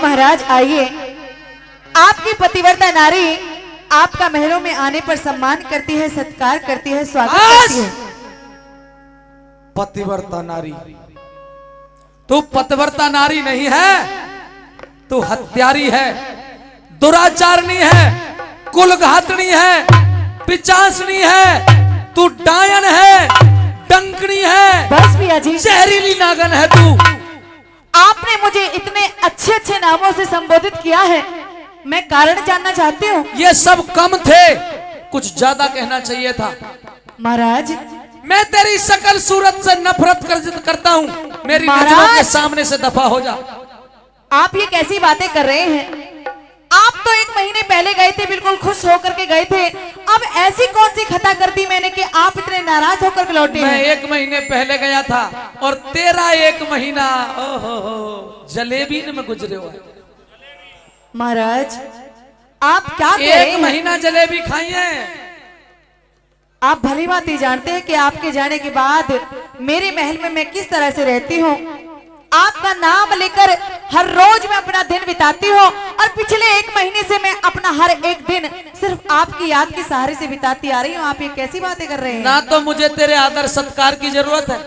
महाराज आइए। आपकी पतिव्रता नारी आपका महलों में आने पर सम्मान करती है, सत्कार करती है, स्वागत करती है। पतिव्रता नारी? तू पतिव्रता नारी नहीं है, तू हत्यारी है, दुराचारणी है, कुलघातनी है, पिचासनी है, तू डायन है, डंकनी है, बस भैया जी, जहरीली नागन है तू। आपने मुझे इतने अच्छे अच्छे नामों से संबोधित किया है, मैं कारण जानना चाहती हूँ। ये सब कम थे, कुछ ज्यादा कहना चाहिए था। महाराज, मैं तेरी शकल सूरत से नफरत करता हूँ, मेरी नजरों के सामने से दफा हो जा। आप ये कैसी बातें कर रहे हैं? आप तो 1 महीने पहले गए थे, बिल्कुल खुश होकर के गए थे। अब ऐसी कौन सी खता कर दी मैंने कि आप इतने नाराज होकर के लौटे? मैं 1 महीने पहले गया था और तेरा 1 महीना जलेबी में गुजरे हुआ। महाराज, आप क्या कह रहे हैं? 1 महीना जलेबी खाई है। आप भली बात ही जानते हैं कि आपके जाने के बाद मेरे महल में मैं किस तरह से रहती हूँ। आपका नाम लेकर हर रोज मैं अपना दिन बिताती हूँ और पिछले 1 महीने से मैं अपना हर एक दिन सिर्फ आपकी याद के सहारे से बिताती आ रही हूँ। आप ये कैसी बातें कर रहे हैं? ना तो मुझे तेरे आदर सत्कार की जरूरत है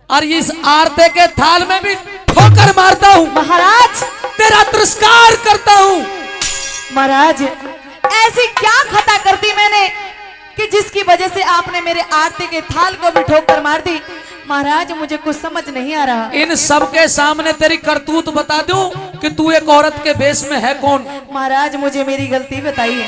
और इस आरते के थाल में भी ठोकर मारता हूँ। महाराज, तेरा तिरस्कार करता हूँ। महाराज, ऐसी क्या खता कर दी मैंने कि जिसकी वजह से आपने मेरे आरती के थाल को भी ठोकर मार दी? महाराज, मुझे कुछ समझ नहीं आ रहा। इन सब के सामने तेरी करतूत बता दूं कि तू एक औरत के भेष में है कौन? महाराज, मुझे मेरी गलती बताइए।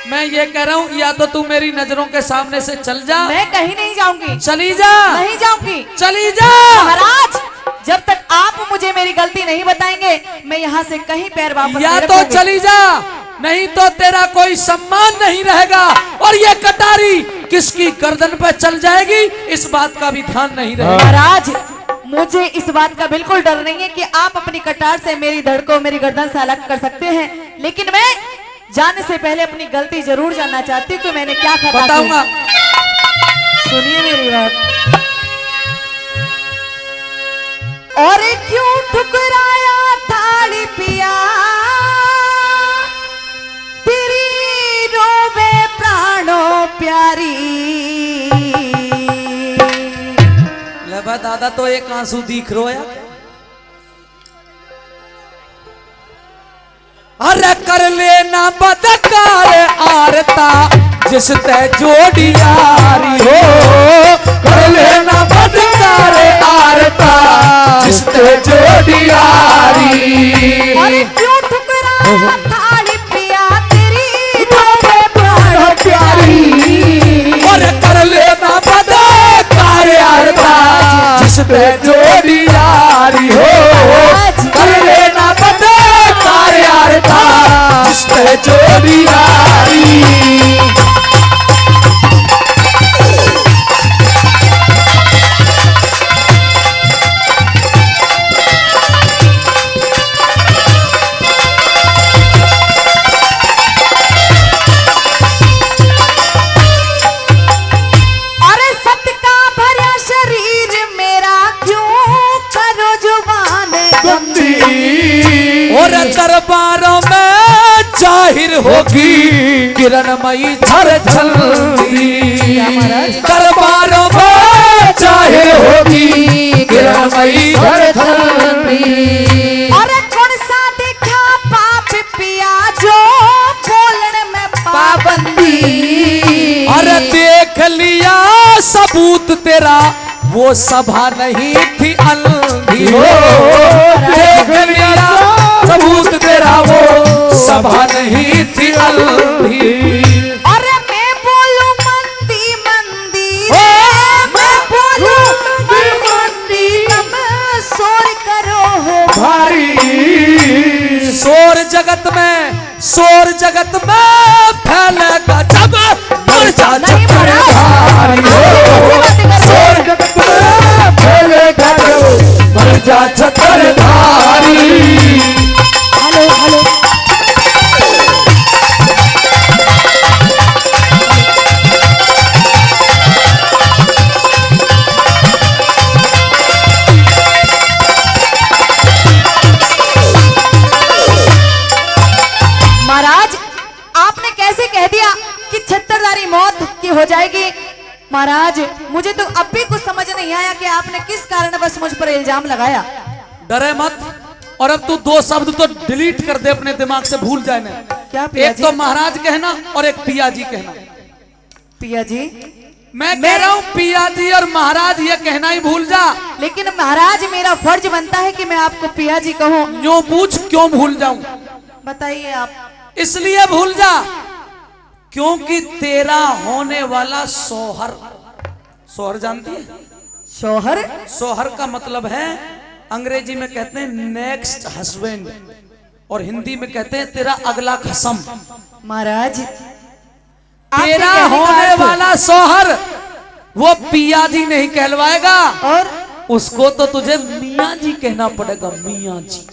मैं ये कह रहा हूँ, या तो तू मेरी नजरों के सामने से चल जा। मैं कहीं नहीं जाऊंगी। चली जा। नहीं जाऊंगी। चली जा। महाराज, जब तक आप मुझे मेरी गलती नहीं बताएंगे मैं यहाँ से कहीं पैर वापस या नहीं तो रखूंगी। चली जा, नहीं तो तेरा कोई सम्मान नहीं रहेगा और ये कटारी किसकी गर्दन पर चल जाएगी इस बात का भी ध्यान नहीं रहेगा। महाराज, मुझे इस बात का बिल्कुल डर नहीं है कि आप अपनी कटार से मेरी धड़ को मेरी गर्दन से अलग कर सकते हैं, लेकिन मैं जाने से पहले अपनी गलती जरूर जानना चाहती हूँ कि मैंने क्या खता बताऊंगा। सुनिए मेरी बात। और क्यों ठुकराया थाली पिया, तेरी रोवे प्राणों प्यारी। ले दादा, तो एक आंसू दिख रोया। अरे कर लेना बदकार आरता जिस ते जोड़ी यारी हो, कर लेना बदकार आरता जिस ते जोड़ी यारी। और क्यों ठुकराया थाली पिया, तेरी रोवे प्राणों प्यारी। और कर लेना बदकार आरता जिस ते जोड़ी यारी हो, कर लेना बदकार आरता जिस ते जोड़ी यारी। दरबारों में जाहिर होगी किरणमयी झलझलती, दरबारों में जाहिर होगी किरणमयी झलझलती। अरे कौन सा देखा पाप पिया जो बोलने में पाबंदी। अरे देख लिया सबूत तेरा वो सभा नहीं थी अंधी हो, देख लिया सबूत तेरा वो सभा नहीं थी अंधी। अरे मैं बोलूं मंदी मंदी, मैं बोलूं मंदी मंदी, तुम शोर करो हो भारी। शोर जगत में फैलेगा जब मर्जा चक्रधारी हो, शोर जगत में फैलेगा जब मर्जा चक्रधारी। हेलो हेलो, जाएगी। महाराज मुझे तो अब भी कुछ समझ नहीं आया कि आपने किस कारणवश मुझ पर इल्जाम लगाया। डरे मत, और अब तू दो शब्द तो डिलीट कर दे अपने दिमाग से, भूल जाए ना। क्या पिया एक जी? तो महाराज कहना और एक पिया जी कहना। पिया जी मैं कह रहा हूँ पिया जी और महाराज ये कहना ही भूल जा। लेकिन महाराज मेरा फर्ज बनता है कि मैं आपको पिया जी कहूँ। यूं पूछ क्यों भूल जाऊं? बताइए आप। इसलिए भूल जा क्योंकि तेरा होने वाला सोहर, सोहर जानती है? शौहर? सोहर का मतलब है, अंग्रेजी में कहते हैं नेक्स्ट हस्बैंड, और हिंदी में कहते हैं तेरा अगला खसम। महाराज तेरा होने वाला सोहर वो पिया जी नहीं कहलवाएगा, और उसको तो तुझे मियाँ जी कहना पड़ेगा, मियाँ जी।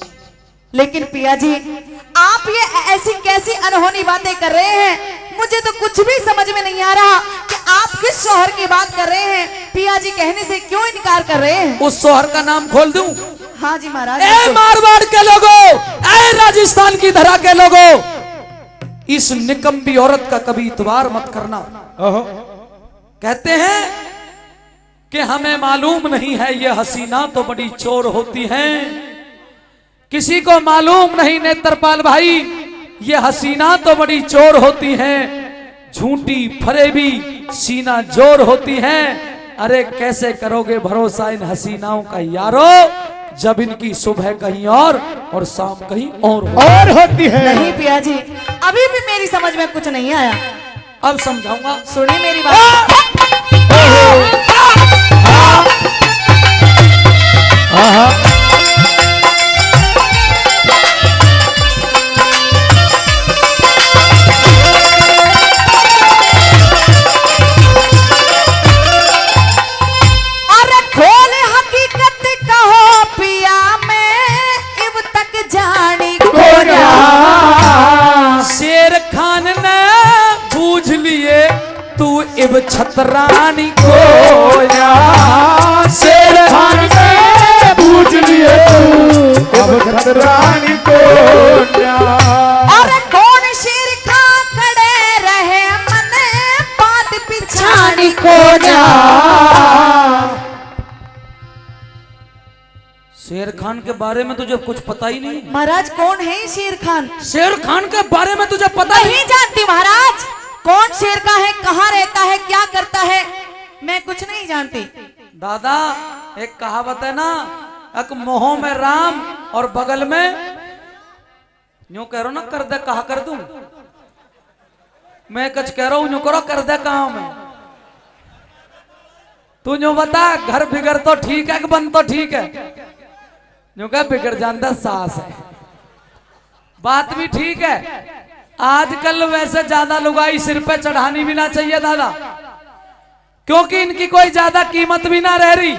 लेकिन पिया जी आप ये ऐसी कैसी अनहोनी बातें कर रहे हैं? मुझे तो कुछ भी समझ में नहीं आ रहा कि आप किस शौहर की बात कर रहे हैं। पिया जी कहने से क्यों इनकार कर रहे हैं? उस शौहर का नाम खोल दूं? हाँ जी महाराज। ए मारवाड़ के लोगों, ए राजस्थान की धरा के लोगों, इस निकम्बी औरत का कभी इतबार मत करना। कहते हैं कि हमें मालूम नहीं है ये हसीना तो बड़ी चोर होती है। किसी को मालूम नहीं नेत्रपाल भाई, ये हसीना तो बड़ी चोर होती है, झूठी फरेबी सीना जोर होती है। अरे कैसे करोगे भरोसा इन हसीनाओं का यारो, जब इनकी सुबह कहीं और शाम कहीं और होती है। नहीं पिया जी अभी भी मेरी समझ में कुछ नहीं आया। अब समझाऊंगा, सुनिए मेरी बात। अरे खोले हकीकत कहो पिया मैं इब तक जानी को ना। शेर खान ने बूझ लिए तू इब छतरानी को ना। शेर खान ने पूछ लिए तू अब छतरानी को ना। अरे कौन शेर खा खड़े रहे मन बात पिछानी को ना। शेर खान के बारे में तुझे कुछ पता ही नहीं? महाराज कौन है ये शेर खान? शेर खान के बारे में तुझे पता ही नहीं जानती महाराज। कौन शेर का है, कहाँ रहता है, क्या करता है, मैं कुछ नहीं जानती। दादा एक कहावत है ना, एक मोह में राम और बगल में यूं कह रहा ना कर दे कहा कर दूं, मैं कुछ कह रहा हूं यूं करो कर दे कहा मैं। तू यूं बता घर बिगड़ तो ठीक है कि बन तो ठीक है? यूं कह बिगड़ जानता सास है, बात भी ठीक है। आजकल वैसे ज्यादा लुगाई सिर पे चढ़ानी भी ना चाहिए दादा, क्योंकि इनकी कोई ज्यादा कीमत भी ना रह रही।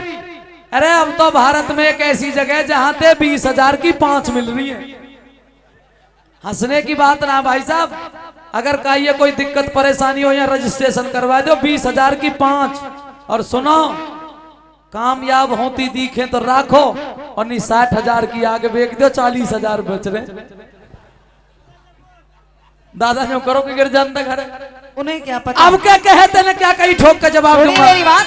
अरे अब तो भारत में एक ऐसी जगह है जहां पे 20,000 की 5 मिल रही है। हंसने की बात ना भाई साहब, अगर कहिए कोई दिक्कत परेशानी हो या रजिस्ट्रेशन करवा दो 20,000 की 5। और सुनो कामयाब होती दिखे तो राखो, और नहीं 60,000 की आगे बेच दो 40,000 बच रहे। दादा जो करो कि गिर जानता घर उन्हें क्या पता। अब क्या कहते ना क्या कहीं ठोक का जवाब सुनिए दूंगा। मेरी बात।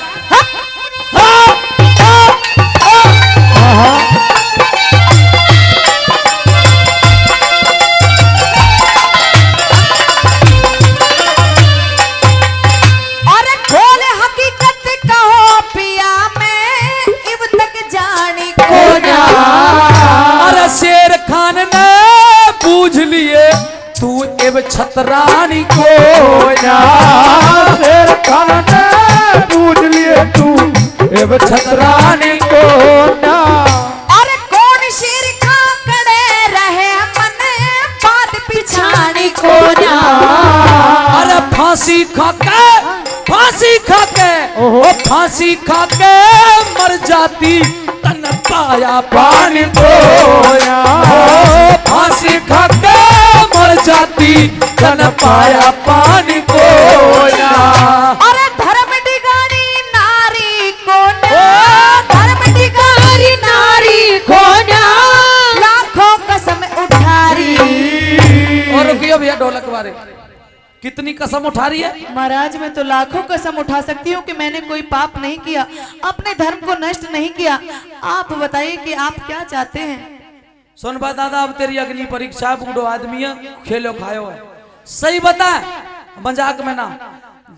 अरे खोले हकीकत कहो पिया मैं इब तक जानी को ना। अरे शेर खान ने बूझ लिए तू इब छतरानी को ना। शेर खान ने पूछ लिए तू अब छतरानी को ना। अरे कौन शेर खा खड़े रहे मन बात पिछानी को ना। अरे फांसी खाके ओहो। ओ फांसी खाके मर जाती तन पाया पानी को ना। ओ फांसी खाके मर जाती तन पाया पानी को ना। अरे धर्म डिगारी नारी को ना। धर्म डिगारी नारी को ना। लाखों कसम उठारी। और रुकियो भैया ढोलक वाले, कितनी कसम उठा रही है? महाराज मैं तो लाखों कसम उठा सकती हूँ कि मैंने कोई पाप नहीं किया, अपने धर्म को नष्ट नहीं किया। आप बताइए कि आप क्या चाहते हैं? सुन बा दादा, अब तेरी अग्नि परीक्षा, बूढ़ो आदमी है, खेलो खायो है, सही बता, मजाक में ना।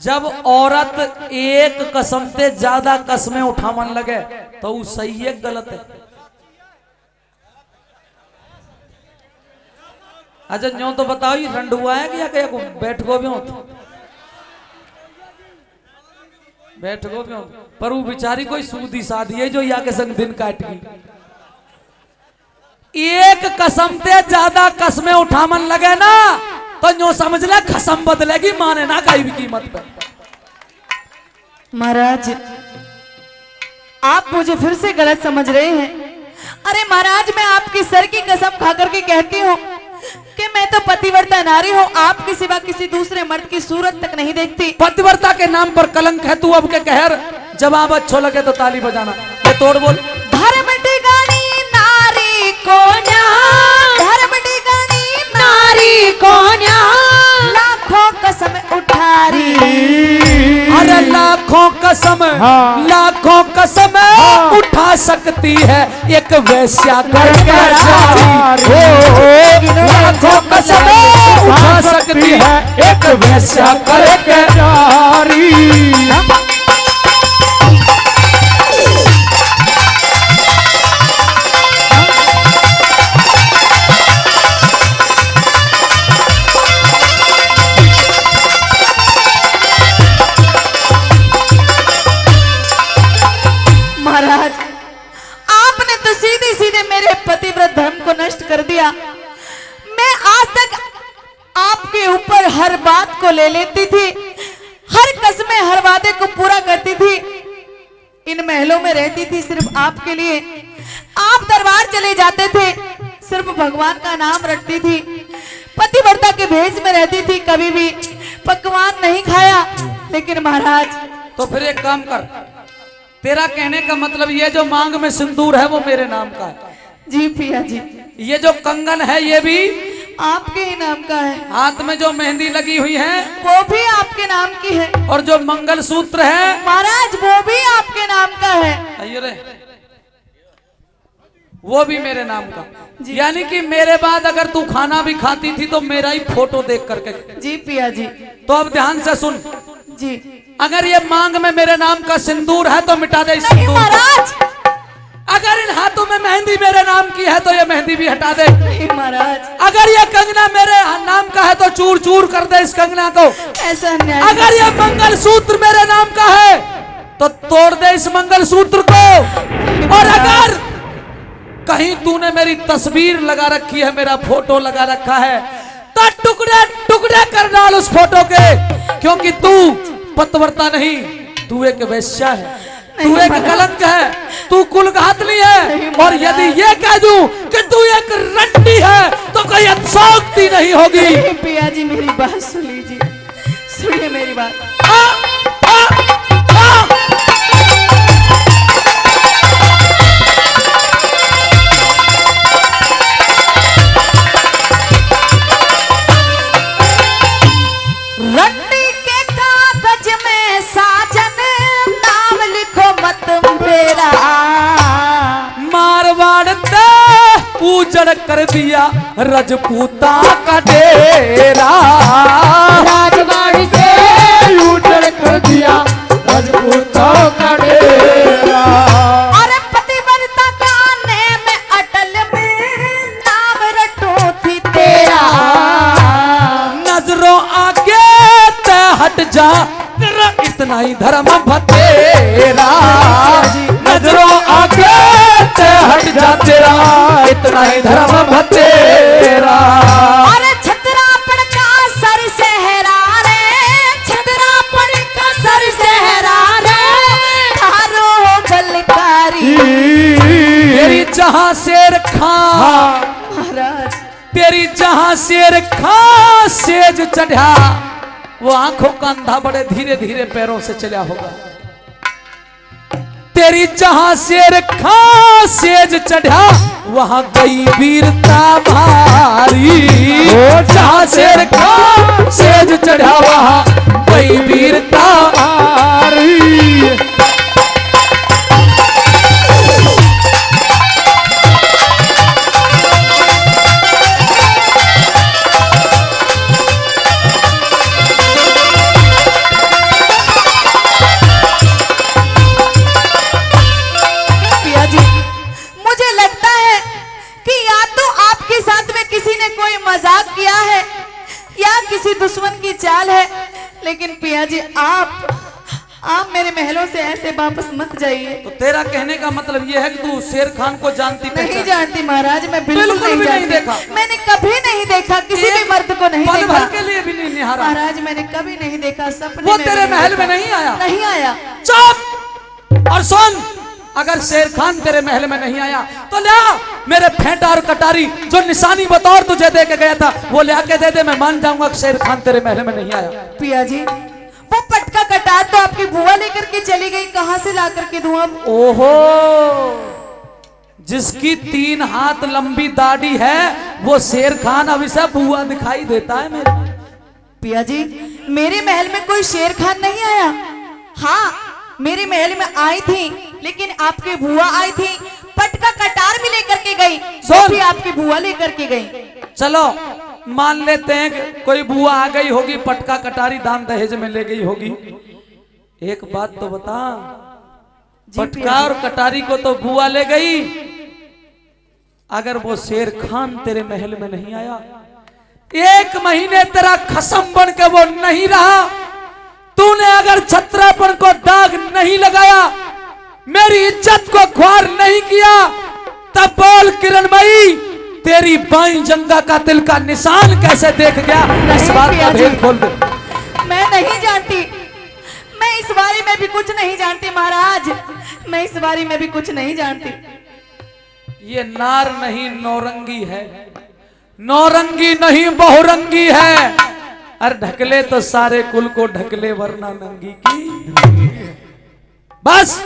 जब औरत एक कसम से ज्यादा कसमें उठावन लगे तो वो सही है गलत है? अच्छा न्यों तो बताओ, ये रंड हुआ है कि या क्या बैठ गो भी हो तो? बैठ गो भी हो, पर वो बिचारी कोई सूदी साधी है जो या के संग दिन काट गई। एक कसम से ज्यादा कसमें उठावन लगे ना तो न्यों समझ ले कसम बदलेगी, माने ना कहीं भी कीमत पे। महाराज आप मुझे फिर से गलत समझ रहे हैं। अरे महाराज मैं आपकी सर की कसम खा करके कहती हूँ कि मैं तो पतिव्रता नारी हूँ, आपके सिवा किसी दूसरे मर्द की सूरत तक नहीं देखती। पतिव्रता के नाम पर कलंक है तू अब के कहर। जवाब अच्छा लगे तो ताली बजाना, ये तोड़ बोल। धर्म टिकानी नारी को न्याय, धर्म टिकानी नारी को न्याय, लाखों कसम उठारी। अरे लाखों कसम, हाँ। लाखों कसम हाँ। उठा सकती है एक वैश्या करके लाखों कसम उठा सकती है एक वैश्या करके नारी। महाराज आपने तो सीधे सीधे मेरे पतिव्रत धर्म को नष्ट कर दिया। मैं आज तक आपके ऊपर हर बात को ले लेती थी, हर कसमें हर वादे को पूरा करती थी, इन महलों में रहती थी सिर्फ आपके लिए। आप दरबार चले जाते थे, सिर्फ भगवान का नाम रटती थी, पतिव्रता के भेष में रहती थी, कभी भी पकवान नहीं खाया। लेकिन महाराज तो फिर एक काम कर, तेरा कहने का मतलब ये जो मांग में सिंदूर है वो मेरे नाम का है? जी पिया जी। ये जो कंगन है ये भी आपके ही नाम का है। हाथ में जो मेहंदी लगी हुई है वो भी आपके नाम की है। और जो मंगल सूत्र है महाराज वो भी आपके नाम का है। आइए रे, वो भी मेरे नाम का। यानी कि मेरे बाद अगर तू खाना भी खाती थी तो मेरा ही फोटो देख करके। जी पिया जी। तो अब ध्यान से सुन, जी अगर ये मांग में मेरे नाम का सिंदूर है तो मिटा दे इस नहीं सिंदूर को। महाराज, अगर इन हाथों में मेहंदी मेरे नाम की है तो ये मेहंदी भी हटा दे। नहीं महाराज, अगर ये कंगना मेरे नाम का है तो चूर चूर कर दे इस कंगना को। ऐसा अन्याय। अगर ये मंगल सूत्र मेरे नाम का है तो तोड़ दे इस मंगल सूत्र को। और अगर कहीं तूने मेरी तस्वीर लगा रखी है, मेरा फोटो लगा रखा है, तो टुकड़े टुकड़े कर डाल उस फोटो के, क्योंकि तू पतिव्रता नहीं, तू एक वेश्या है, तू एक कलंक है, तू कुलघातनी है। और यदि ये कह दूं कि तू एक रंडी है तो कोई अतिशयोक्ति नहीं होगी। नहीं पिया जी मेरी बात सुन लीजिए, सुनिए मेरी बात। आ, आ, आ, रंडी के कागज में साजन नाम लिखो मत मेरा। मारवाड़ ते उजड़ कर दिया रजपूता का डेरा। राजवाड़ी से उजड़ कर दिया राजपूतों का डेरा। अरे पतिव्रता गाने में अटल में नाम रटो थी तेरा। नजरों आगे ते हट जा तेरा इतना ही धर्म भतेरा। नजरों आगे ते हट जा तेरा इतना ही धर्म भतेरा। अरे छतरापन का सर सहरा रे, छतरापन का सर सहरा रे, थारो बलकारी। तेरी जहां शेर खां, महाराज तेरी जहां शेर खां सेज चढ़ा, वो आंखों का अंधा बड़े धीरे धीरे पैरों से चला होगा। तेरी जहां शेर खां सेज चढ़ा, वहां गई वीरता भारी। जहां शेर खां सेज चढ़ा वहाँ कोई वीरता आरी पिया जी, मुझे लगता है कि या तो आपके साथ में किसी ने कोई मजाक किया है या किसी दुश्मन की चाल है, लेकिन पिया जी आप मेरे महलों से ऐसे वापस मत जाइए। तो तेरा कहने का मतलब ये है कि तू शेर खान को जानती नहीं जानती महाराज, मैं बिल्कुल बिल्कुल नहीं भी नहीं जानती। देखा। मैंने कभी नहीं देखा, किसी भी मर्द को नहीं पल देखा भर के लिए भी नहीं निहारा। महाराज, मैंने कभी नहीं देखा। सपने वो में तेरे भी महल में देखा। नहीं आया? नहीं आया। चुप और सुन, अगर शेर खान तेरे महल में नहीं आया तो ला मेरे फेंटा और कटारी जो निशानी बतौर तुझे दे के गया था वो ले आके दे दे, मैं मान जाऊंगा कि शेर खान तेरे महल में नहीं आया। पिया जी, वो पटका कटार तो आपकी बुआ लेकर के चली गई, कहां से ला करके दूं अब? ओहो, जिसकी 3 हाथ लंबी दाढ़ी है वो शेर खान अब इसे बुआ दिखाई देता है मेरे। पिया जी, मेरे महल में कोई शेर खान नहीं आया। हाँ, मेरे महल में आई थी, लेकिन आपकी बुआ आई थी, पटका कटार भी लेकर के गई, वो भी आपकी बुआ लेकर के गई। चलो मान लेते हैं कि कोई बुआ आ गई होगी, पटका कटारी दान दहेज में ले गई होगी। एक बात तो बता, पटका और कटारी को तो बुआ ले गई, अगर वो शेर खान तेरे महल में नहीं आया, 1 महीने तेरा खसम बन के वो नहीं रहा, तूने अगर छत्रापन को दाग नहीं लगाया, मेरी इज्जत को ख्वार नहीं किया, तब बोल किरणमयी तेरी बाईं जंगा का तिल का निशान कैसे देख गया? इस बात का भेद खोल दे। मैं नहीं जानती, मैं इस बारे में भी कुछ नहीं जानती महाराज, मैं इस बारे में भी कुछ नहीं जानती। ये नार नहीं नौरंगी है, नौरंगी नहीं बहुरंगी है। अरे ढकले तो सारे कुल को ढकले वरना नंगी की। बस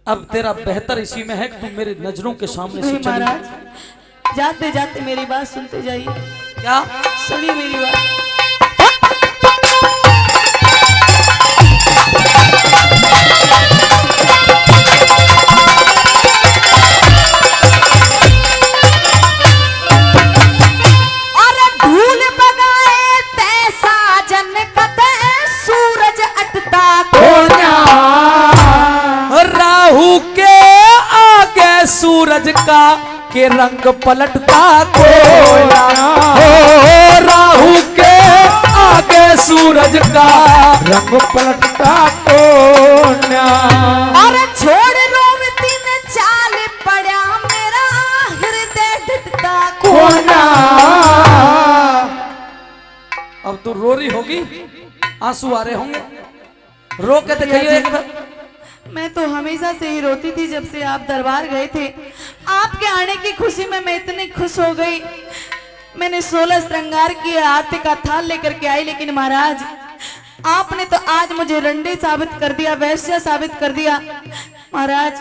अब तेरा बेहतर इसी में है कि तुम मेरी नजरों के सामने से नहीं चली। महाराज, जाते जाते मेरी बात सुनते जाइए। क्या सुनिए मेरी बात। अरे धूल बगाए तैसा जनकत सूरज अटता कोना, राहु के आगे सूरज का के रंग पलटता कोना, हो राहु के आगे सूरज का रंग पलटता कोना। अरे छोड़ रोवती न चाल पड़ा मेरा हृदय ढटता कोना। अब तू रो रही होगी, आंसू आ रहे होंगे, रो के दिखाइए एक बार। मैं तो हमेशा से ही रोती थी जब से आप दरबार गए थे। आपके आने की खुशी में मैं इतनी खुश हो गई, मैंने 16 श्रृंगार की आरती का थाल लेकर के आई, लेकिन महाराज आपने तो आज मुझे रंडे साबित कर दिया, वैश्य साबित कर दिया। महाराज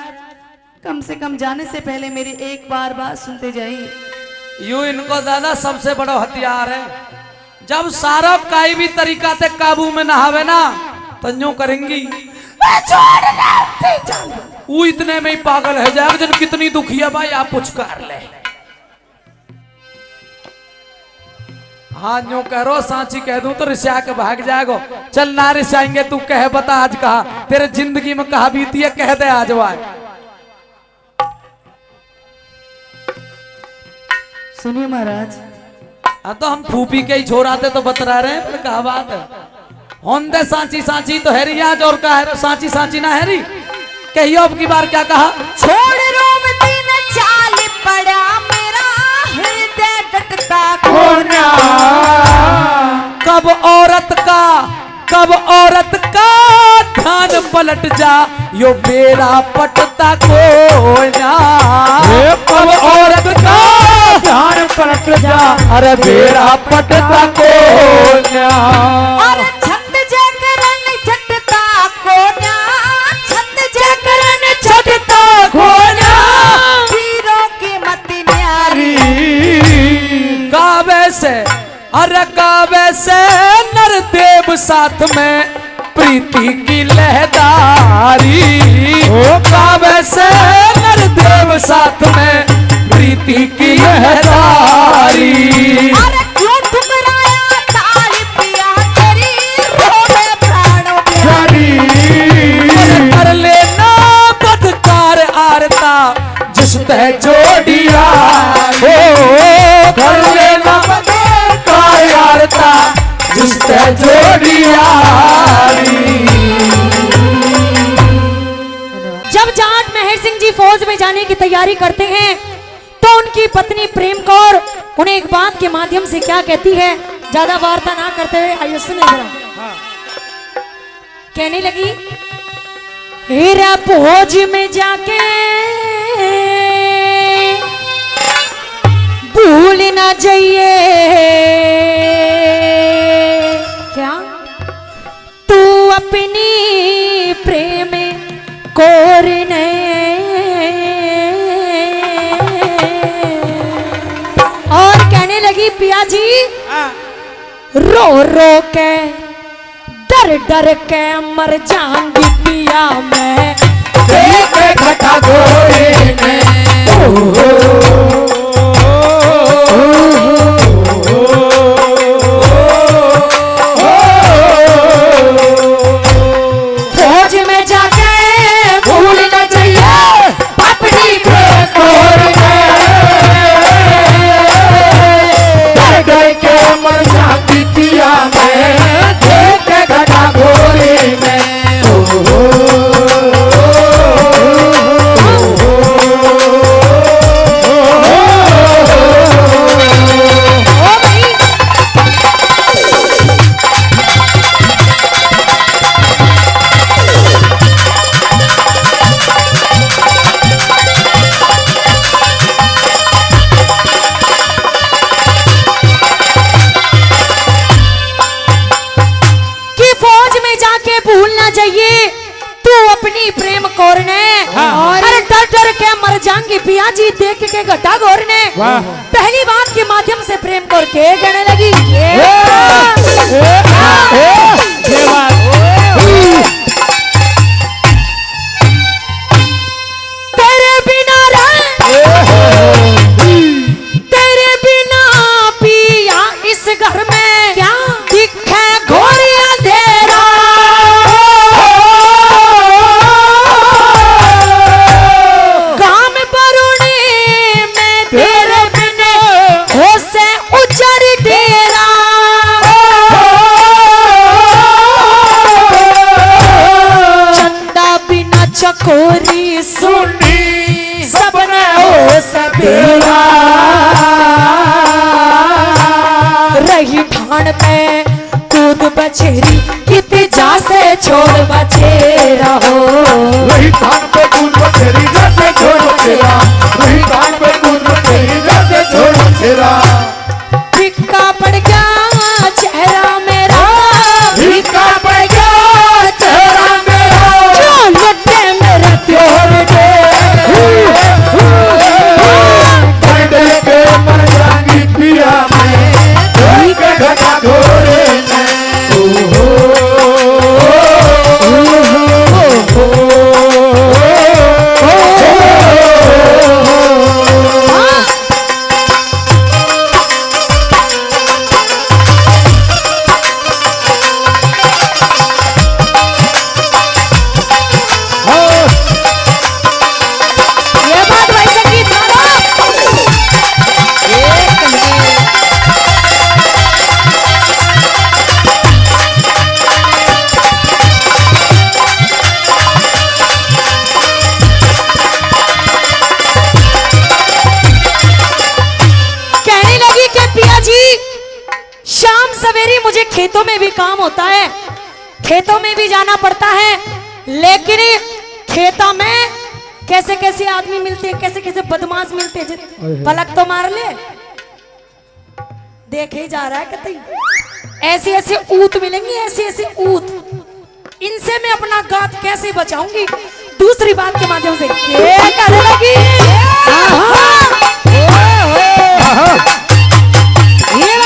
कम से कम जाने से पहले मेरी एक बार बात सुनते जाइए। यूं इनको दादा सबसे बड़ा हथियार है, जब सारा काई भी तरीका से काबू में ना आवे ना तो यूं करेंगी, वो इतने में ही पागल है जाएगा जन कितनी दुखी है भाई आप पुचकार ले। हाँ यूं कह रो, सांची कह दूं तो रिश्या के भाग जाएगो। चल ना रिश्याएंगे, तू कह बता आज कहा तेरे जिंदगी में कहा बीती है, कह दे आज वाय। सुनिए महाराज, हाँ तो हम फूफी के ही छोड़ाते तो बतरा रहे हैं, फिर कहा बात है। होंदे सांची सांची तो हैरी आज, और का है सांची सांची ना हैरी। कहियो अब की बार क्या कहा? छोड़ रोवती न चाल पड़ा मेरा हृदय ढटता कोना। कब औरत का ध्यान पलट जा यो बेरा पटता कोना। कब औरत का ध्यान पलट जा, अरे बेरा पटता कोना। और छंद जागरण छटता कोना, छंद जागरण छटता कोना, वीरों की मत न्यारी। काबे से अरे गावे से नरदेव साथ में प्रीति की लहदारी, गावे से नरदेव साथ में प्रीति की लहदारी। अरे क्यों ठुकराया ताल पिया तेरी रोवे प्राणों प्यारी। कर लेना बदकार आरता जिस तह जोड़िया, कर लेना बदकार आरता जिस तह जोड़िया। जब जाट मेहर सिंह जी फौज में जाने की तैयारी करते हैं तो उनकी पत्नी प्रेम कौर उन्हें एक बात के माध्यम से क्या कहती है, ज्यादा वार्ता ना करते हुए आइए सुने जरा। कहने लगी, हेरा फौज में जाके भूल ना जाइए, क्या तू अपनी प्रेम कौर ने। और कहने लगी, पिया जी रो रो के डर डर के मर जाऊंगी पिया मैं, देख घटा घोड़े में। फौज में जाके भूल न जाइए अपनी प्रेम कौर ने। डर डर के मर जाती पिया मैं, देख घटा घोड़े में। जाइए तू अपनी प्रेम कौर ने। अरे डर डर के मर जाएंगे पिया जी देख के घटा घोर ने। पहली बात के माध्यम से प्रेम कौर के कहने लगी, तेरे बिना तेरे बिना पिया इस घर में क्या दिखे घोर अंधेरा। चकोरी सुनी सबने हो सपेरा, रही ठान पे कूद बछेरी कितने जा से छोड़ बछेरा हो। रही ठान पे कूद बछेरी जैसे छोड़ बछेरा, रही ठान पे कूद बछेरी जैसे छोड़ बछेरा। फिक्का पड़ गया चेहरा मेरा, फिक्का पड़ गया चेहरा मेरा, जो लुटे मेरा त्योर दे। डर के मर जाएंगी पिया मैं, देख घटा घोड़े में। खेतों में भी काम होता है, खेतों में भी जाना पड़ता है, लेकिन खेतों में कैसे कैसे आदमी मिलते हैं, कैसे कैसे बदमाश मिलते हैं। पलक तो मार ले, देखे जा रहा है कतई ऐसे ऐसे ऊत मिलेंगे, ऐसे ऐसे ऊत, इनसे मैं अपना गात कैसे बचाऊंगी। दूसरी बात के माध्यम से करने लगी, ये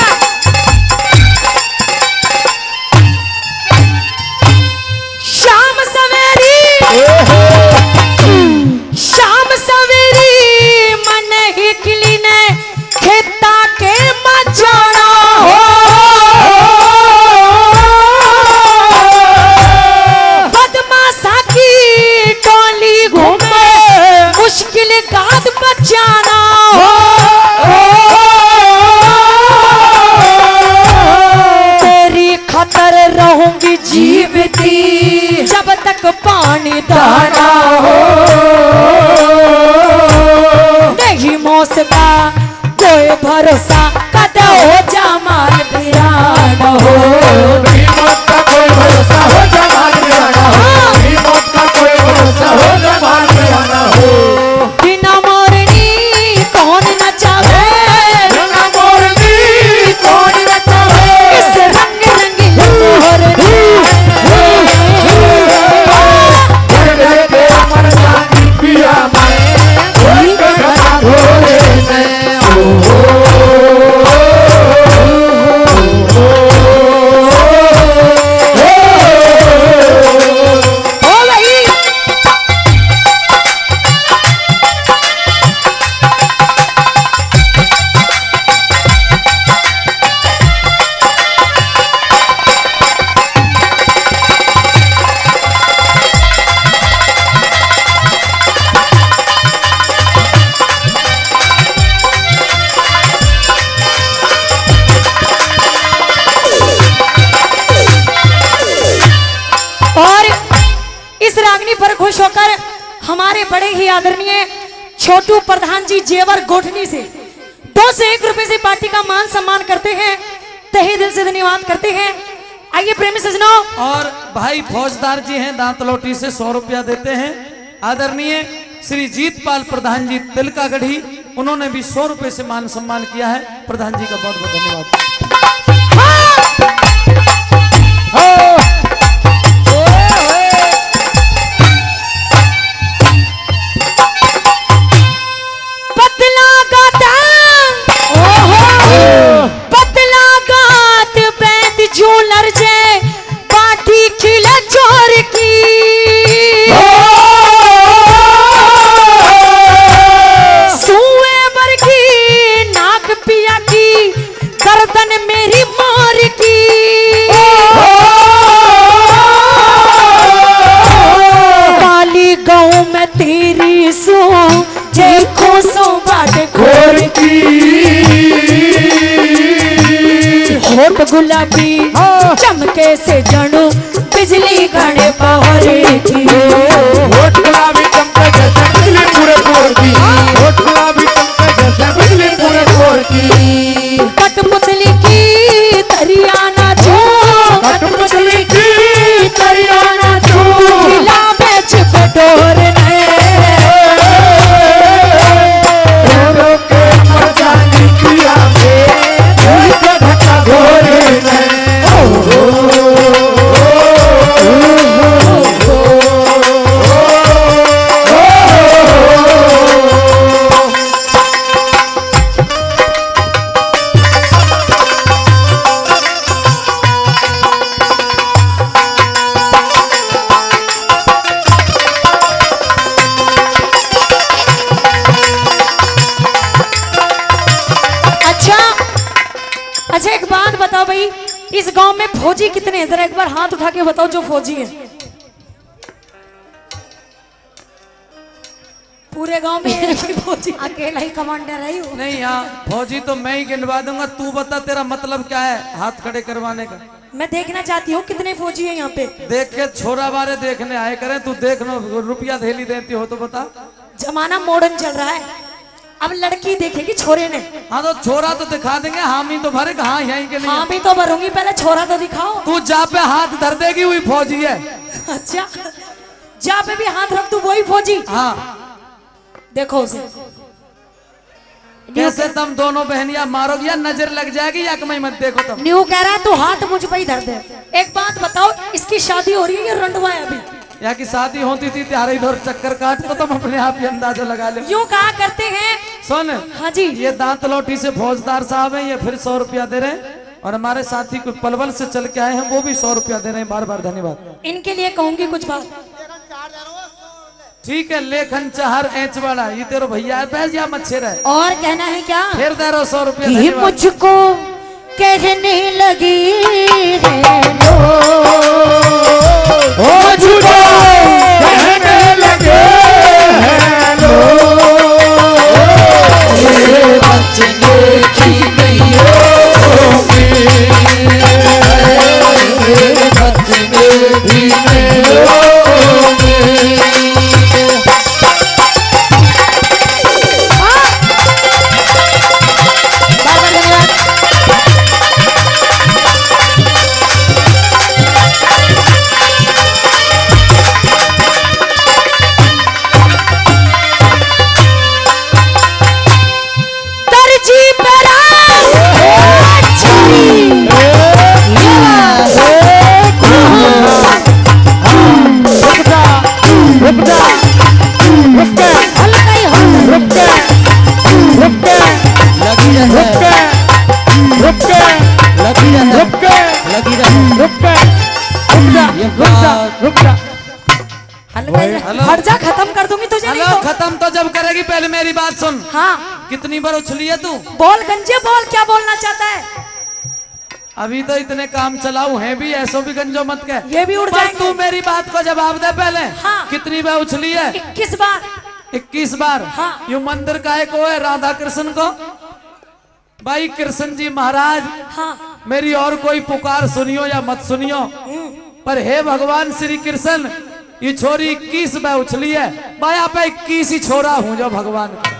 जीवती जब तक पानी दाना हो नहीं मौत का कोई भरोसा कद हो जमाल वीरान हो नहीं मौत का कोई भरोसा हो जमाल वीराना हो नहीं मौत का कोई भरोसा हो जमाल वीराना हो बिना मोरनी कौन नचावे बिना मोरनी कौन नचावे इस रंग रंगीन मोरनी के अमर जानी पिया मैं कोई घटा घोरे में ओ भाई और इस रागनी पर खुश होकर हमारे बड़े ही आदरणीय छोटू प्रधान जी जेवर गोठनी से 2 से 1 रुपए से पार्टी का मान सम्मान करते हैं। तहे दिल से धन्यवाद करते हैं। आइए प्रेमी सजनों, और भाई फौजदार जी हैं दांतलोटी से 100 रुपया देते हैं। आदरणीय श्री जीतपाल प्रधान जी तिलकागढ़ी, उन्होंने भी 100 रुपए से मान सम्मान किया है। प्रधान जी का बहुत बहुत धन्यवाद। पतला गाता पतला गात बैंद झूलर जे पार्टी खिला चोर की सुए वर्गी नाक पिया की गर्दन मेरी मार की काली गाँव में तेरी सो देखो सो बाट घोर की होठ गुलाबी चमके से जणु बिजली घड़े पहरे की होठ गुलाबी चमके जैसे बिजली पूरे कोर की होठ गुलाबी चमके जैसे बिजली पूरे कोर की कठपुतली की तरियाना जो कठपुतली की तरियाना जो खिला बेच बटोर ने दोनों के अमर जानी पिया में कोई घटा घोरे में अच्छा एक बात बताओ भाई, इस गांव में फौजी कितने हैं? जरा एक बार हाथ उठा के बताओ जो फौजी है। पूरे गांव में एक ही फौजी, अकेला ही कमांडर है वो। नहीं यहाँ फौजी तो मैं ही गिनवा दूंगा। तू बता तेरा मतलब क्या है हाथ खड़े करवाने का? मैं देखना चाहती हूँ कितने फौजी हैं यहाँ पे। देख के छोरा बारे देखने आए करें, तू देख लो रुपया धेली देती हो तो बता। जमाना मॉडर्न चल रहा है, अब लड़की देखेगी छोरे ने। हाँ तो छोरा तो दिखा देंगे, हामी तो भरेगा। हाँ यहीं के लिए हाँ भी तो भरूंगी, पहले छोरा तो दिखाओ। तू जा पे हाथ धर देगी वही फौजी है। अच्छा जहाँ पे भी हाथ रख तू वही फौजी। हाँ देखो उसे कैसे तुम दोनों बहनियां मारोगी या नजर लग जाएगी या कमाई मत देखो तुम। न्यू कह रहा है तू हाथ मुझ पे ही धर दे। एक बात बताओ, इसकी शादी हो रही है या रंडवा है अभी? या की शादी होती थी तुम्हारे इधर चक्कर काट तो तुम अपने आप ही अंदाजा लगा ले। यूं कहा करते हैं। सुन हाँ जी, ये दांतलोटी से फौजदार साहब हैं, ये फिर 100 रुपया दे रहे हैं। और हमारे साथी कुछ पलवल से चल के आए हैं, वो भी 100 रुपया दे रहे हैं। बार बार धन्यवाद। इनके लिए कहूंगी कुछ बात। ठीक है, लेखन चाहर एच वाला ये तेरे भैया है, बैठ या मच्छर है। और कहना है क्या? फिर दे रहे 100 रुपया। कि धन्यवाद। मुझको कहने लगी है लो, मुझको कहने लगे हैं लोग, मेरे बचने की नहीं होगी, मेरे बचने रुक जा रुक जा रुक जा रुक जा। हेलो। हट जा, खत्म कर दूंगी तुझे नहीं हेलो, तो। खत्म तो जब करेगी पहले मेरी बात सुन। हाँ कितनी बार उछली है तू? बोल गंजे बोल, क्या बोलना चाहता है? अभी तो इतने काम चलाऊ हैं भी, ऐसो भी गंजो मत कह। ये भी उड़ पर जाएंगे। तू मेरी बात को जवाब दे पहले। हाँ। कितनी बार उछली है? 21 बार। 21 बार। हाँ। यू मंदिर का एक वो है राधा कृष्ण को। भाई कृष्ण जी महाराज, हाँ मेरी और कोई पुकार सुनियो या मत सुनियो, पर हे भगवान श्री कृष्ण, ये छोरी 21 बार उछली है। भाई आप 21 ही छोरा हूं जो भगवान का।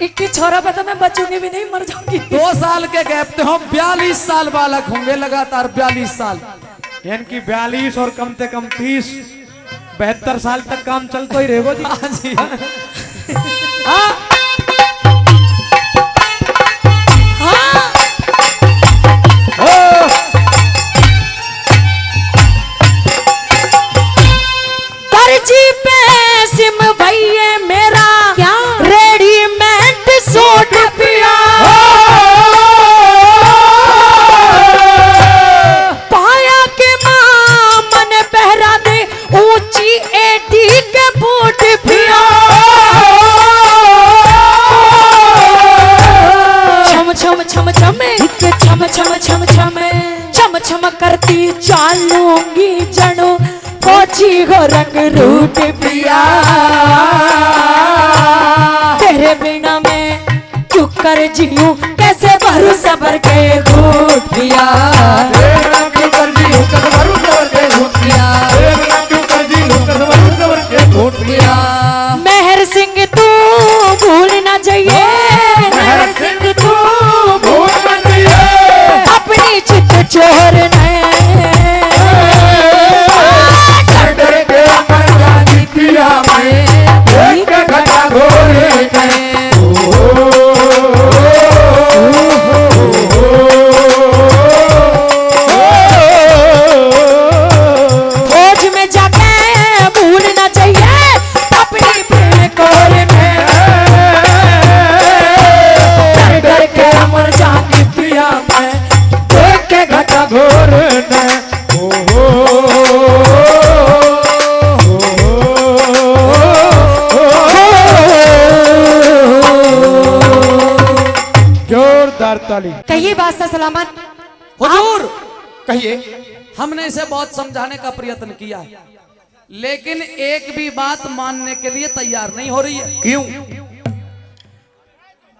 21 छोरा पे तो मैं बचूंगी भी नहीं, मर जाऊंगी। 2 साल के गैप पे हो, 42 साल बालक होंगे लगातार, 42 साल। यानी कि 42 और कम से कम 30 72 साल तक काम चलता ही रहेगा जी। हाँ जी। हाँ हाँ दर्जी पे सिम भैया मेरा क्या रेडीमेड सूट पिया, पाया के मां मन पहरा दे ऊंची एडी के बूट पिया, छम छम छम छम छम छम छम छम छम छम करती चालूंगी जड़ो कोची को रंग रूट पिया, तेरे बिना मैं क्यों कर जीऊं, कैसे भरू सबर के घूट पिया, क्यों कर दी हुक्म भरू सबर के घूट पिया, क्यों कर दी हुक्म भरू सबर के घूट पिया। मेहर सिंह तू भूल ना जाइए, मेहर सिंह तू भूल मत जाइए, अपनी चित चोर ने डर के मर जाती पिया मैं, देख के घटा घोरे गए। फौज में जाके भूल ना चाहिए अपनी प्रेम कोर में, डर डर के मर जाती पिया मैं, देख के घटा घोरे ने। जोरदार ताली। कहिए बादशाह सलामत। हुजूर, कहिए। हमने इसे बहुत समझाने का प्रयत्न किया, लेकिन एक भी बात मानने के लिए तैयार नहीं हो रही है। क्यों?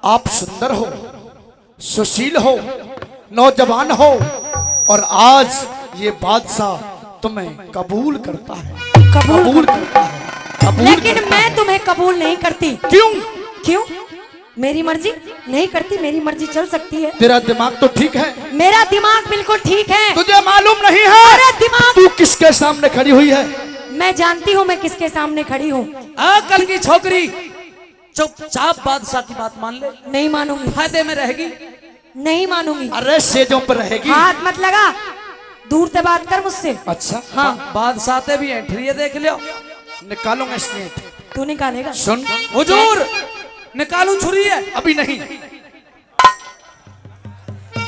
आप सुंदर हो, सुशील हो, नौजवान हो, और आज ये बादशाह तुम्हें कबूल करता है, कबूल करता है, कबूल लेकिन करता मैं है। तुम्हें कबूल नहीं करती। क्यों? क्यों? मेरी मर्जी नहीं करती, मेरी मर्जी चल सकती है। तेरा दिमाग तो ठीक है, मेरा दिमाग बिल्कुल ठीक है। तुझे मालूम नहीं है अरे दिमाग, तू किसके सामने खड़ी हुई है? मैं जानती हूँ मैं किसके सामने खड़ी हूँ। कल की छोकरी चुपचाप बादशाह की बात मान ले, नहीं मानूंगी, फायदे में रहेगी। नहीं मानूंगी। अरे सेजों पर रहेगी। हाथ मत लगा, दूर से बात कर मुझसे। अच्छा, हाँ बादशाह ते भी एंट्री है, देख लियो। निकालूंगा स्नेट। तू निकालेगा। सुन, हुजूर, निकालू छुरी है। अभी नहीं,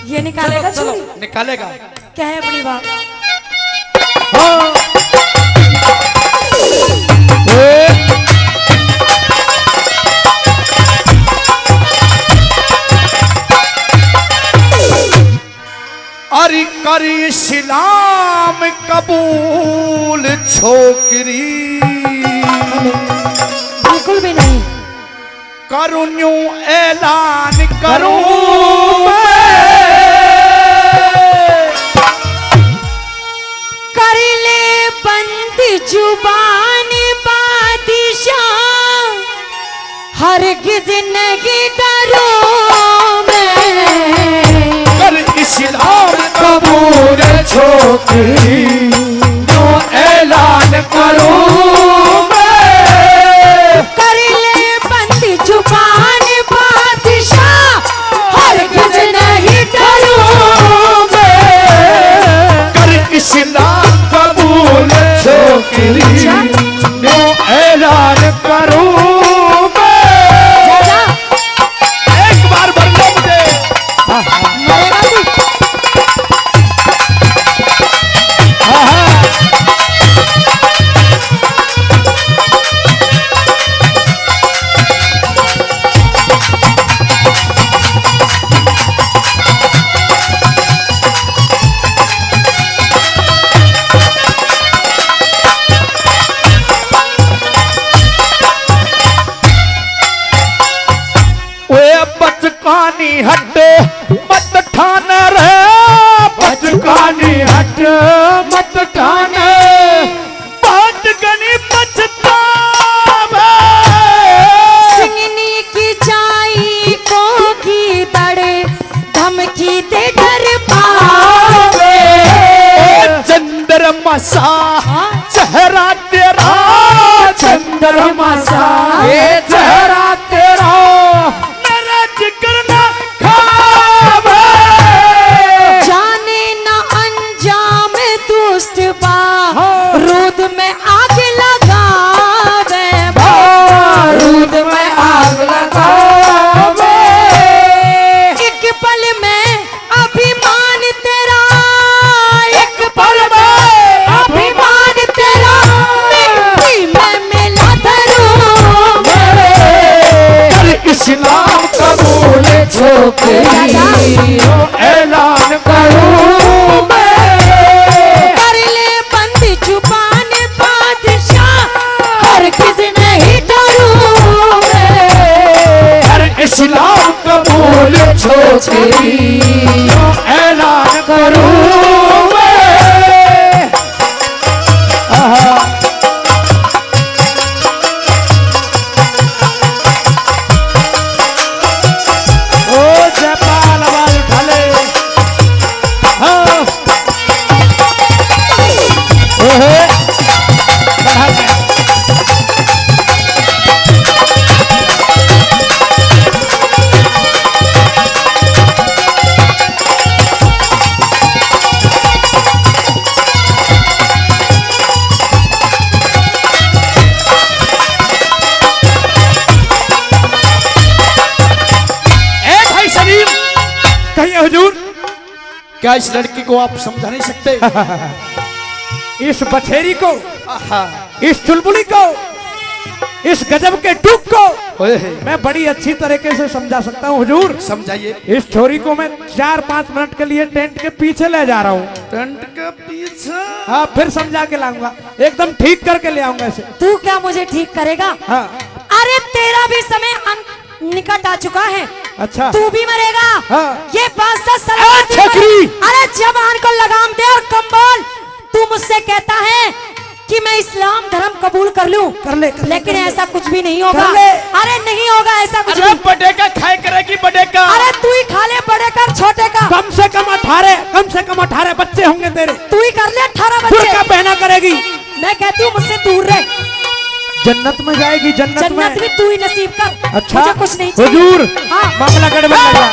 ये निकालेगा चलो, चलो। छुरी? निकालेगा। क्या है अपनी बात? हाँ। अरे करी इस्लाम कबूल छोकरी, बिल्कुल भी नहीं। करूं यूं ऐलान करूं कर ले बंद जुबान बादशाह, हरगिज नहीं डरूं मैं, कर इस्लाम कबूल छोकरी, यूं ऐलान करूं मैं, कर ले बंद जुबान बादशाह, हरगिज नहीं डरूं मैं, कर इस्लाम कबूल छोकरी, यूं ऐलान करूं मैं। जा, एक बार भर लो मुझे। मरेगा तू। सा चेहरा तेरा चंद्रमा सा ये चेहरा तेरा मेरा जिक्र न खावे जाने न अंजाम दुष्ट बा रूद में आग लगावे बारूद में आग लगावे एक पल में अभिमान तेरा एक पल में अभिमान तेरा मिट्टी में मिला धरूं कर इस्लाम कबूल छोकरी ऐलान करूं कर ले बंद जुबान बादशाह हर किस नहीं डरूं कर इस्लाम कबूल छोकरी ऐलान करूं ओ जयपाल आवाज उठा ले हाँ ओहे बढ़ा के कहिए हुजूर, क्या इस लड़की को आप समझा नहीं सकते? इस बछेरी को, इस चुलबुली को, इस गजब के टूक को मैं बड़ी अच्छी तरीके से समझा सकता हूँ हुजूर। समझाइए। इस छोरी को मैं 4-5 मिनट के लिए टेंट के पीछे ले जा रहा हूँ। टेंट के पीछे? हाँ, फिर समझा के लाऊंगा, एकदम ठीक करके ले आऊंगा इसे। तू क्या मुझे ठीक करेगा? हाँ। अरे तेरा भी समय निकट आ चुका है। अच्छा, तू भी मरेगा। हाँ। ये बादशाह सलामती छकरी। अरे जबान को लगाम दे और कंबल। तू मुझसे कहता है कि मैं इस्लाम धर्म कबूल कर लूं, लेकिन ऐसा कुछ भी नहीं होगा। अरे नहीं होगा ऐसा कुछ भी। बड़े का खाए करेगी बड़े का। अरे तू ही खा ले बड़े का, छोटे का। कम से कम 18 बच्चे होंगे तेरे। तू ही कर ले 18 बच्चे। बुर्का पहना करेगी। मैं कहती हूँ मुझसे दूर रह। जन्नत में जाएगी, जन्नत में। भी तू ही नसीब कर। अच्छा, मुझे कुछ नहीं चाहिए। हुजूर, हाँ। मामला गड़बड़ लग रहा।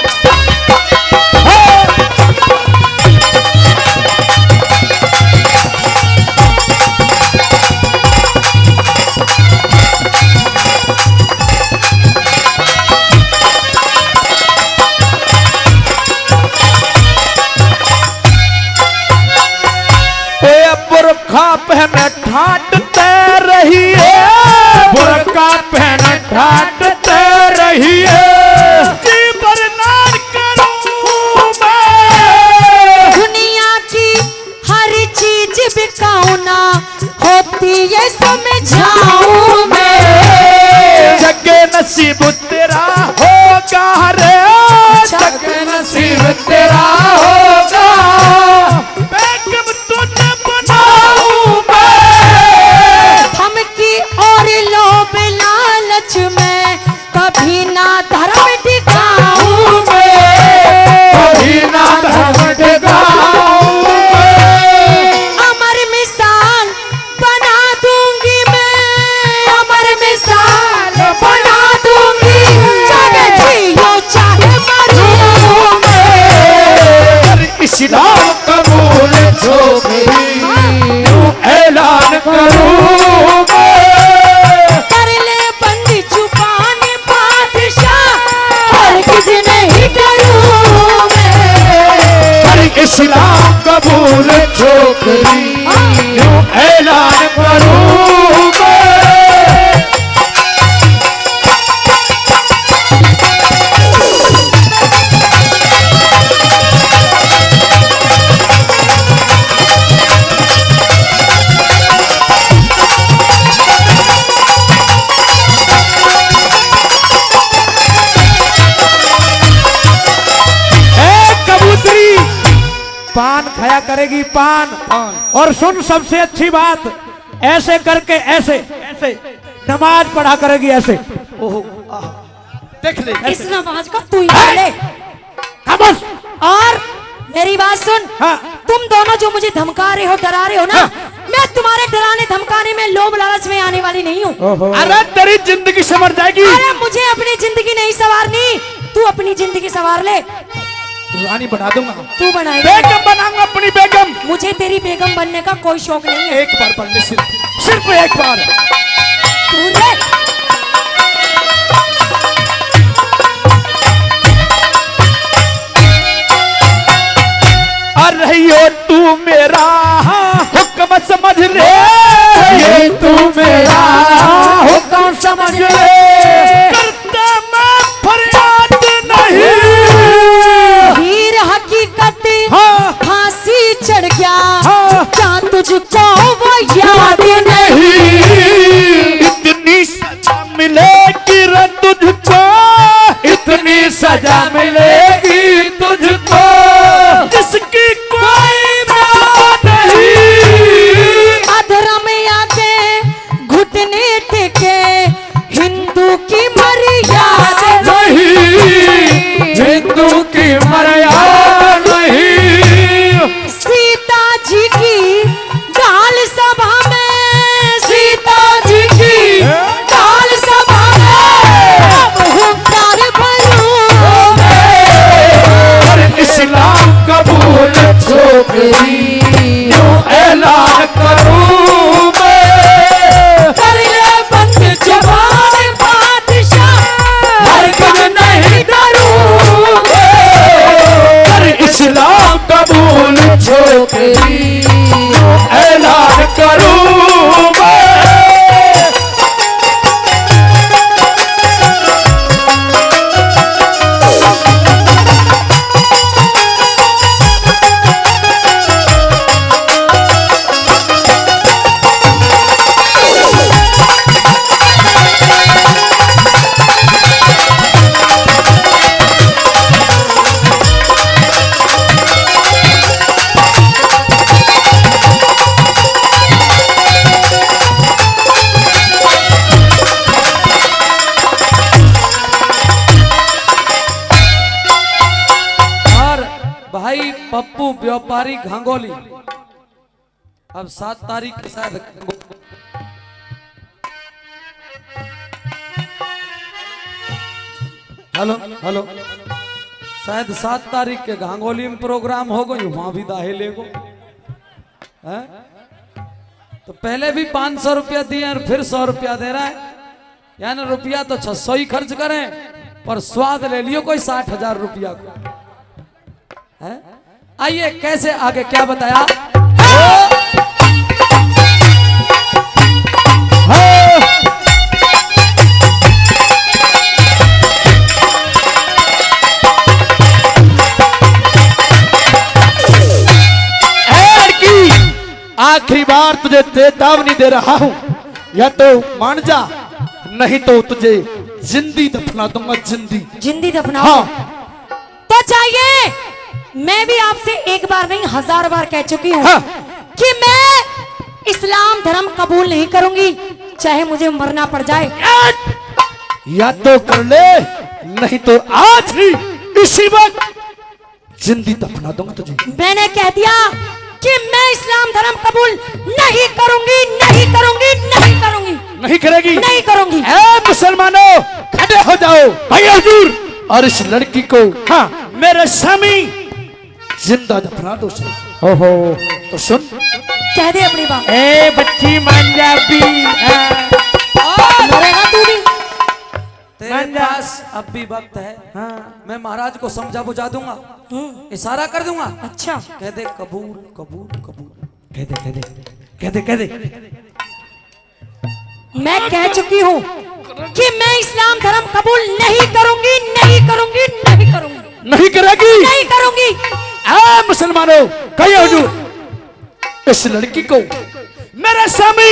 बुरखा पहन ठाटते रही है, बुरखा पहन ठाटते रही है। जी बरनार करूं मैं। दुनिया की हर चीज बिकाऊं ना होती ये समझाऊं मैं। जगे नसीब तेरा होगा रे, जगे नसीब तेरा होगा। बेगम तुझे बनाऊं मैं। धमकी और लोभ लालच में कभी ना धर्म टिकाऊं मैं। कभी ना धर्म टिकाऊं मैं। अमर मिसाल बना दूंगी मैं, अमर मिसाल बना दूंगी। चाहे जियो चाहे मरूं मैं। इस्लाम कबूल छोकरी ऐलान करूं मैं। कर ले बंदी जुबान बादशाह हर किसी नहीं डरूं मैं। हर इस्लाम कबूल छोकरी ऐलान करूं मैं। पान खाया करेगी, पान। और सुन, सबसे अच्छी बात, ऐसे करके ऐसे ऐसे नमाज पढ़ा करेगी, ऐसे। ओहो, देख ले। इस नमाज को तू ही पढ़ ले। बस। और मेरी बात सुन। हाँ। तुम दोनों जो मुझे धमका रहे हो, डरा रहे हो ना, मैं तुम्हारे डराने धमकाने में, लोभ लालच में आने वाली नहीं हूँ। अरे तेरी जिंदगी संवर जाएगी। अरे मुझे अपनी जिंदगी नहीं संवारनी, तू अपनी जिंदगी संवार ले। रानी बना दूंगा, तू बनाएगा। बेगम बनाऊंगा अपनी बेगम। मुझे तेरी बेगम बनने का कोई शौक नहीं है। एक बार पढ़ ले, सिर्फ एक बार। तू ले। अरे तू मेरा हुक्म समझ ले, ये तू मेरा हुक्म समझ ले। करता मैं फरियाद नहीं, हीर हकीकत हाँ। फांसी चढ़ गया, हाँ। क्या तुझको वो याद नहीं? इतनी सजा मिलेगी रे तुझको, इतनी सजा मिलेगी तुझको, जिसकी कोई बात नहीं। अधरा में आके घुटने टेके, हिंदू की मर्यादा नहीं, हिंदू की मर्यादा नहीं। सीता जी की गाल सभा में, सीता जी की गाल सभा में हुंकार भरूं मैं। इस्लाम कबूल छोकरी यूं ऐलान करूं मैं। कर ले बंद जबान बादशाह, हरगिज़ नहीं डरूंगा। कर इस्लाम कबूल छोकरी यूं ऐलान करूं मैं। भाई पप्पू व्यापारी घांगोली अब 7 तारीख के साथ हेलो हेलो शायद 7 तारीख के घांगोली में प्रोग्राम हो गई, वहां भी दाहे ले गो हैं? तो पहले भी 500 रुपया दिए और फिर 100 रुपया दे रहा है, यानी रुपया तो 600 ही खर्च करें पर स्वाद ले लियो कोई 60,000 रुपया को है। आइए कैसे आगे क्या बताया। आखिरी बार तुझे चेतावनी दे रहा हूं, या तो मान जा नहीं तो तुझे जिंदी दफना दूंगा। जिंदी दफनाओ। हाँ। तो चाहिए, मैं भी आपसे एक बार नहीं 1000 बार कह चुकी हूँ हाँ। कि मैं इस्लाम धर्म कबूल नहीं करूंगी, चाहे मुझे मरना पड़ जाए। या तो कर ले नहीं तो आज ही इसी वक्त जिंदी दफना दूंगा तुझे। मैंने कह दिया कि मैं इस्लाम धर्म कबूल नहीं करूंगी, नहीं करूंगी, नहीं करूंगी। नहीं करेगी? नहीं करूंगी। ए मुसलमानों खड़े हो जाओ भाई हुजूर, और इस लड़की को हाँ मेरे सामने जिंदा दफना दो। ओहो तो सुन, कह दे अपनी बात। ए बच्ची मान जा भी, मरेगा तू भी। तेरे पास अब भी वक्त है। हाँ। मैं महाराज को समझा बुझा दूंगा, इशारा कर दूंगा। अच्छा कह दे कबूल कबूल कबूल, कह दे कह दे कह दे कह दे। मैं कह चुकी हूँ कि मैं इस्लाम धर्म कबूल नहीं करूंगी, नहीं करूंगी, नहीं करूंगी। नहीं करेगी? नहीं करूंगी। आ मुसलमानों कहिए हुजूर, इस लड़की को मेरे सामने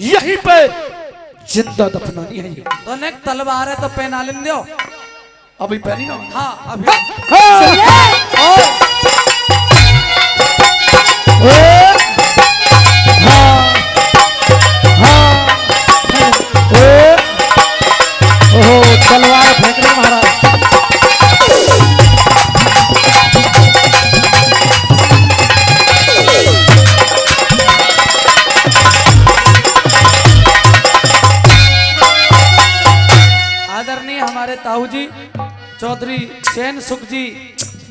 यहीं पे जिंदा दफनानी है। ये तो नेक तलवार है तो पहना लेने दो। अभी पहनी ना। हाँ अभी। तलवार फेंक रहे महाराज। चौधरी चैन सुख जी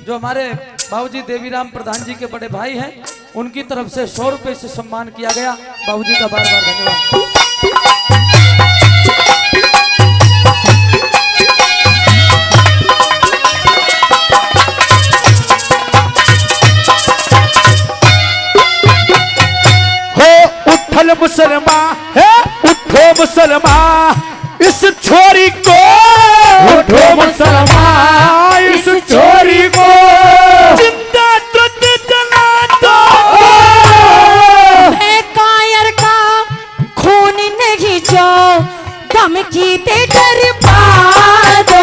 जो हमारे बाबूजी देवीराम प्रधान जी के बड़े भाई हैं, उनकी तरफ से 100 रुपए से सम्मान किया गया। बाबूजी का बार बार धन्यवाद। उठल मुसलमान है, उठो मुसलमान इस छोरी को, उठो मुसलमान इस छोरी को जिंदा तुझ जला दो। मैं कायर का खून नहीं जो धमकी दे डर पा दो।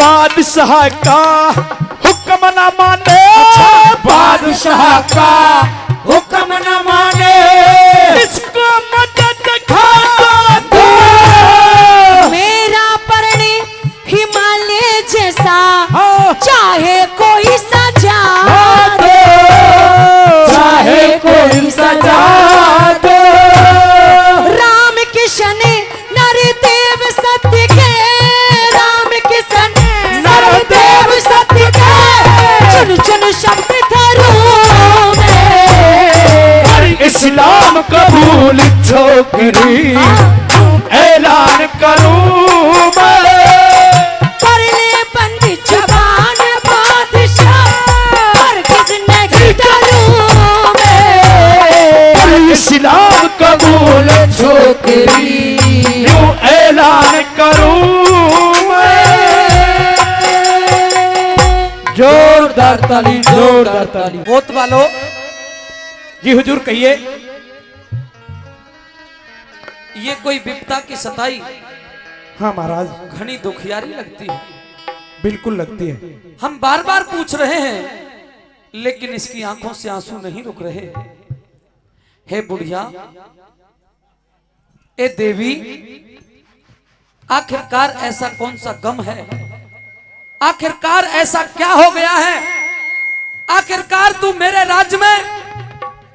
बादशाह का हुक्म न माने, बादशाह का हुक्म न माने इसको मदद खा दो। मेरा परणी हिमालय जैसा चाहे कोई सजा दो, चाहे कोई सजा दो। राम किशन नरदेव सत्य के, राम किशन नरदेव सत्य के चुन चुन शब्द धरूं मैं। इस्लाम कबूल छोकरी ऐलान करूं मैं। कर ले बंद जबान बादशाह, हरगिज़ नहीं डरूं मैं। इस्लाम कबूल छोकरी यूं ऐलान करूं मैं। जोरदार ताली, जोरदार ताली। बोत वालों जी हुजूर कहिए। ये कोई विपदा की सताई हाँ महाराज, घनी दुखियारी लगती है। बिल्कुल लगती है। हम बार बार पूछ रहे हैं लेकिन इसकी आंखों से आंसू नहीं रुक रहे। हे बुढ़िया, ए देवी, आखिरकार ऐसा कौन सा गम है? आखिरकार ऐसा क्या हो गया है? आखिरकार तू मेरे राज्य में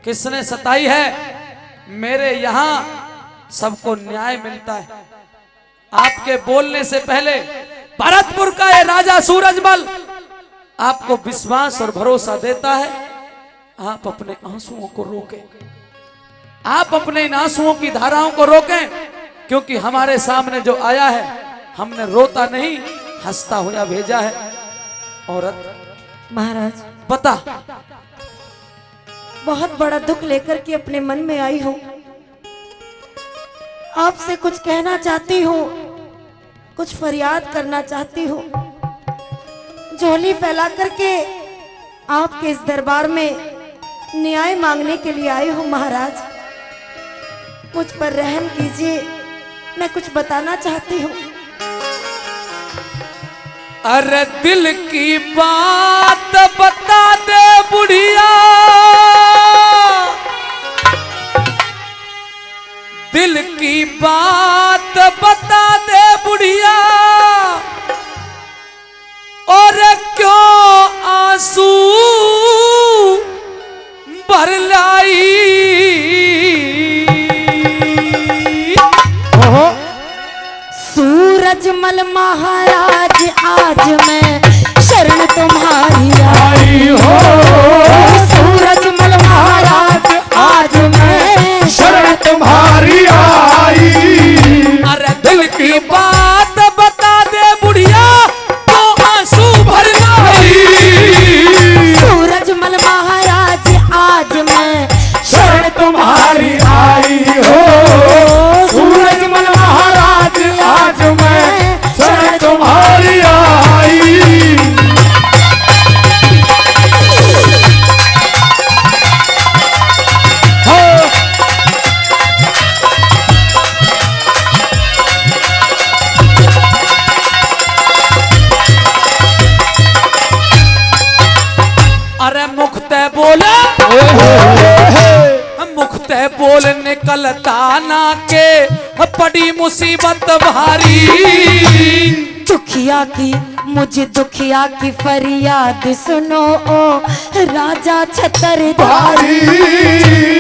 किसने सताई है? मेरे यहां सबको न्याय मिलता है। आपके बोलने से पहले भरतपुर का ये राजा सूरजमल आपको विश्वास और भरोसा देता है। आप अपने आंसुओं को रोकें, आप अपने इन आंसुओं की धाराओं को रोकें, क्योंकि हमारे सामने जो आया है हमने रोता नहीं हंसता हुआ भेजा है। औरत महाराज, बता, बहुत बड़ा दुख लेकर के अपने मन में आई हूँ। आपसे कुछ कहना चाहती हूँ, कुछ फरियाद करना चाहती हूँ। झोली फैला करके आपके इस दरबार में न्याय मांगने के लिए आई हूँ। महाराज, मुझ पर रहम कीजिए, मैं कुछ बताना चाहती हूँ। अरे दिल की बात बता दे बुढ़िया, दिल की बात बता दे बुढ़िया, और क्यों आंसू भर लाई। सूरजमल महाराज, आज मैं शरण तुम्हारी आई हो। सूरजमल महाराज, आज मैं शरण तुम्हारी आई। अरे दिल की बात बता दे बुढ़िया, तो आंसू भर लाई। सूरजमल महाराज, आज मैं शरण तुम्हारी आई हो। सूरजमल महाराज, आज मैं शरण तुम्हारी आई। अरे मुखते बोले, मुखते बोल निकलता ना के पड़ी मुसीबत भारी। दुखिया की, मुझे दुखिया की फरियाद सुनो ओ राजा छतरधारी।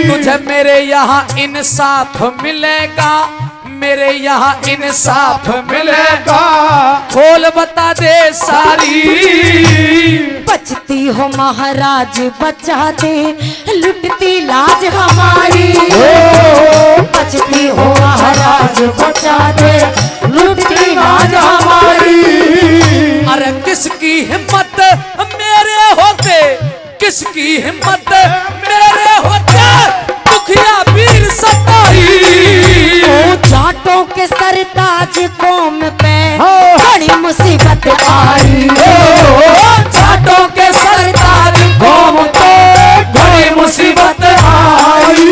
तुझे मेरे यहाँ इंसाफ मिलेगा, मेरे यहाँ इंसाफ मिलेगा खोल बता दे सारी। बचती हो महाराज बचा दे लुटती लाज हमारी। बचती हो महाराज बचा दे लुटती लाज हमारी। अरे किसकी हिम्मत मेरे होते, किसकी हिम्मत मेरे होते दुखिया वीर सताई। जाटों के सरताज कौम पे बड़ी मुसीबत आई। जाटों के सरताज कौम पे बड़ी मुसीबत आई।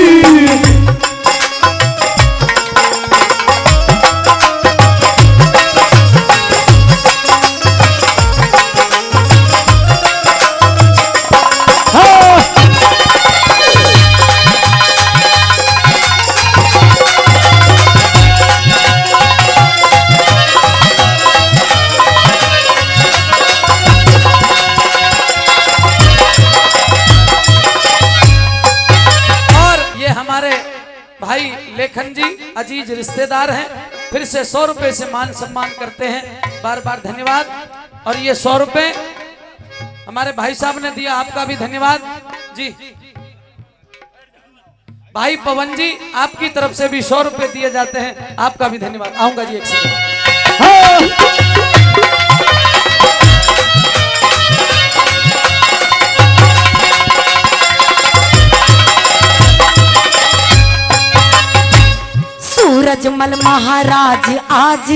भाई लेखन जी अजीज रिश्तेदार हैं, फिर से 100 रुपए से मान सम्मान करते हैं, बार बार धन्यवाद। और ये 100 रुपए हमारे भाई साहब ने दिया, आपका भी धन्यवाद जी। भाई पवन जी आपकी तरफ से भी 100 रुपए दिए जाते हैं, आपका भी धन्यवाद। आऊंगा जी एक सेकंड। सूरजमल महाराज आज,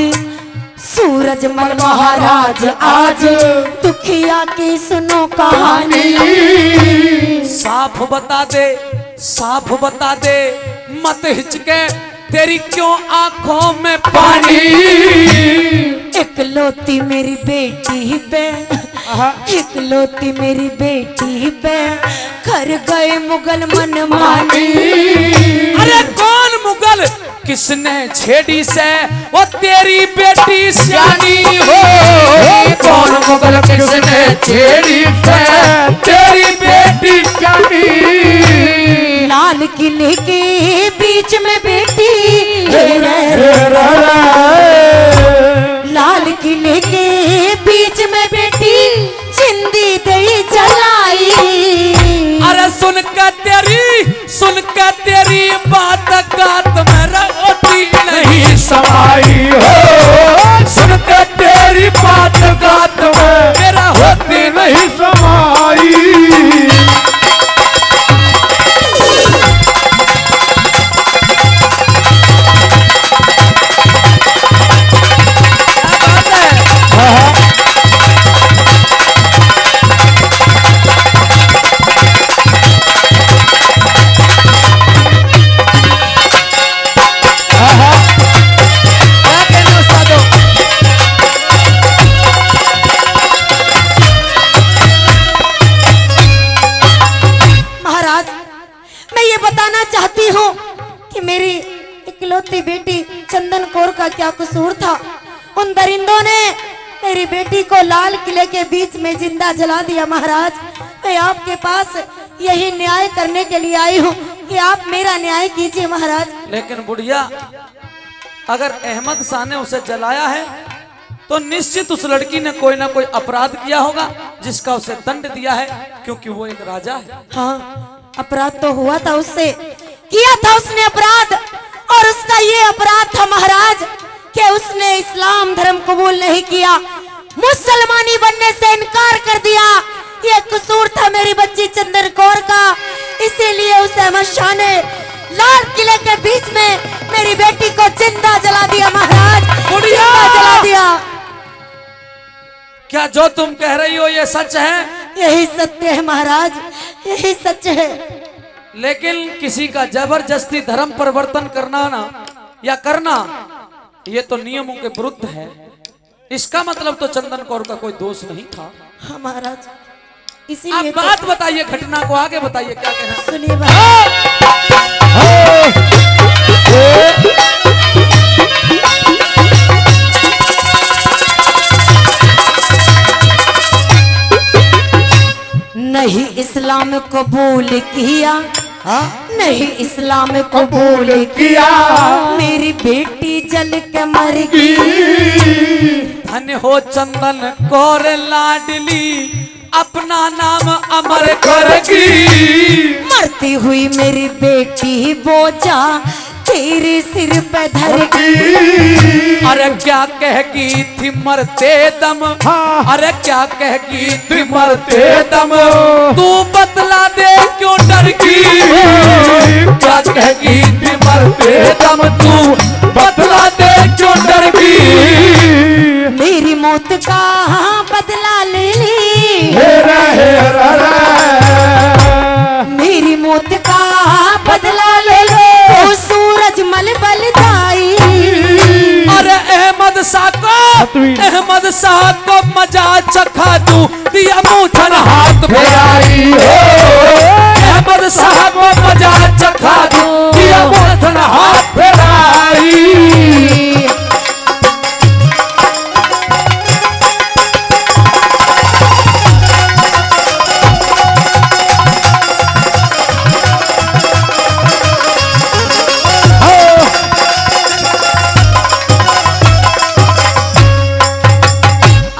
सूरजमल महाराज आज दुखिया की सुनो कहानी। साफ बता दे, साफ बता दे मत हिचके तेरी क्यों आंखों में पानी। इकलौती मेरी बेटी पे, इकलौती मेरी बेटी पे कर गए मुगल मन मानी। अरे कौन मुगल किसने छेड़ी से वो तेरी बेटी सियानी हो। कौन मुगल किसने छेड़ी से तेरी बेटी सियानी। लाल किले के बीच में बेटी, लाल किले के बीच में बेटी जिंदी दई जलाई। अरे सुन के तेरी बात गात में रोटी नहीं समाई हो। सुन के तेरी बात गात में मेरा होती नहीं समाई। चाहती हूँ कि मेरी इकलौती बेटी चंदन कौर का क्या कसूर था। उन दरिंदों ने मेरी बेटी को लाल किले के बीच में जिंदा जला दिया। महाराज मैं आपके पास यही न्याय करने के लिए आई हूँ कि आप मेरा न्याय कीजिए महाराज। लेकिन बुढ़िया अगर अहमद शाह ने उसे जलाया है तो निश्चित उस लड़की ने कोई ना कोई अपराध किया होगा जिसका उसे दंड दिया है, क्योंकि वो एक राजा है। हाँ अपराध तो हुआ था, उससे किया था उसने अपराध, और उसका ये अपराध था महाराज कि उसने इस्लाम धर्म कबूल नहीं किया, मुसलमानी बनने से इनकार कर दिया। ये कसूर था मेरी बच्ची चंदन कौर का, इसीलिए उस अहमद शाह ने लाल किले के बीच में मेरी बेटी को जिंदा जला दिया। महाराज जिंदा जला दिया। क्या जो तुम कह रही हो ये सच है? यही सत्य है महाराज, यही सच है। लेकिन किसी का जबरदस्ती धर्म परिवर्तन करना ना या करना ये तो नियमों के विरुद्ध है। इसका मतलब तो चंदन कौर का कोई दोष नहीं था। हाँ महाराज, आप इसीलिए बात बताइए, घटना को आगे बताइए, क्या कहना। सुनिए महाराज। नहीं इस्लाम कबूल किया नहीं इस्लाम कबूल किया, मेरी बेटी जल के मर गई। धन्य हो चंदन कौर लाडली, अपना नाम अमर करेगी। मरती हुई मेरी बेटी बोझा तेरे सिर पे धरगी। अरे क्या कहेगी थी मरते दम, अरे क्या कहेगी थी मरते दम, तू बतला दे क्यों डर की। क्या कहेगी थी मरते दम, तू बतला दे क्यों डर की। मेरी मौत का बदला ले ली, मेरी मौत का बदला ले लो, तो सूरज मल बलदाई। अरे अहमद शाह को मजा चखा दूं, दिया मुझन हाथ फेराई हो। अहमद शाह को मजा चखा दूं, दिया मुझन हाथ फेराई।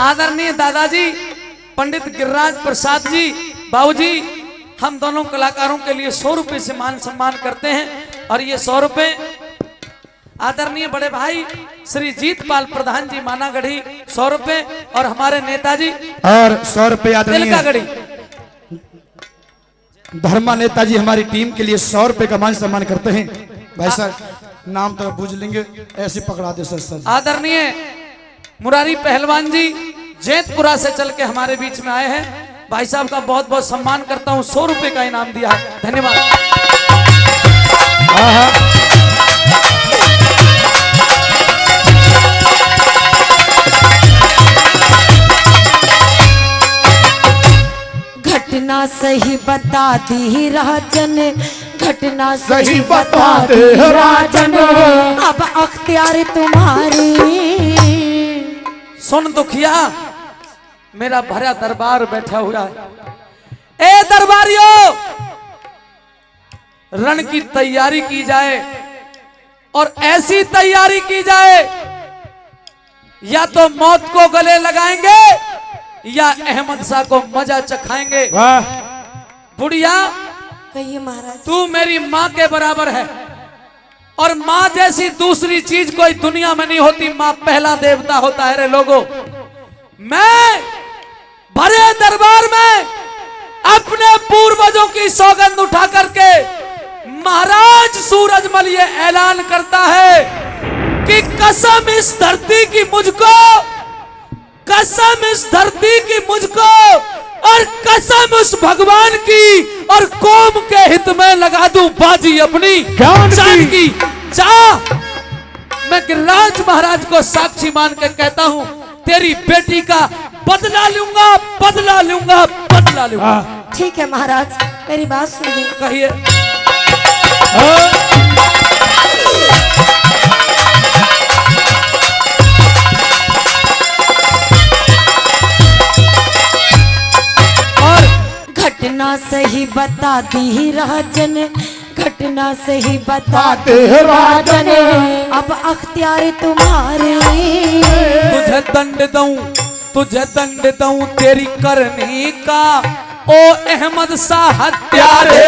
आदरणीय दादाजी पंडित गिरिराज प्रसाद जी, बाबूजी, हम दोनों कलाकारों के लिए 100 रुपए से मान सम्मान करते हैं। और ये 100 रुपए आदरणीय बड़े भाई श्री जीतपाल प्रधान जी मानागढ़ी 100 रुपए, और हमारे नेताजी और 100 रुपए आदरणीय तिलकागढ़ी धर्मा नेताजी हमारी टीम के लिए 100 रुपए का मान सम्मान करते हैं। भाई साहब नाम तो पूछ लेंगे, ऐसे पकड़ा दे सर। आदरणीय मुरारी पहलवान जी जैतपुरा से चल के हमारे बीच में आए हैं। भाई साहब का बहुत बहुत सम्मान करता हूं, 100 रुपए का इनाम दिया है, धन्यवाद। घटना सही बता दी राजन, घटना सही बता दी राजन, अब अख्तियार तुम्हारी। सुन दुखिया, मेरा भरा दरबार बैठा हुआ है। ए दरबारियों, रण की तैयारी की जाए, और ऐसी तैयारी की जाए, या तो मौत को गले लगाएंगे या अहमद शाह को मजा चखाएंगे। बुढ़िया, कहिए महाराज। तू मेरी माँ के बराबर है, और माँ जैसी दूसरी चीज कोई दुनिया में नहीं होती। माँ पहला देवता होता है रे लोगों। मैं भरे दरबार में अपने पूर्वजों की सौगंध उठा करके महाराज सूरजमल ये ऐलान करता है कि कसम इस धरती की मुझको, कसम इस धरती की मुझको, और कसम उस भगवान की और कौम के हित में लगा दूं बाजी अपनी जान की। जा, मैं गिरिराज महाराज को साक्षी मान के कहता हूं, तेरी बेटी का बदला लूंगा, बदला लूंगा, बदला लूंगा। ठीक है महाराज, मेरी बात सुनिए। कहिए। घटना सही बता दी राजन, घटना सही बता दे राजन, अब अख्तियार तुम्हारे। तुझे दंड दूं, तुझे दंड दूं तेरी करनी का, ओ अहमद शाह हत्यारे।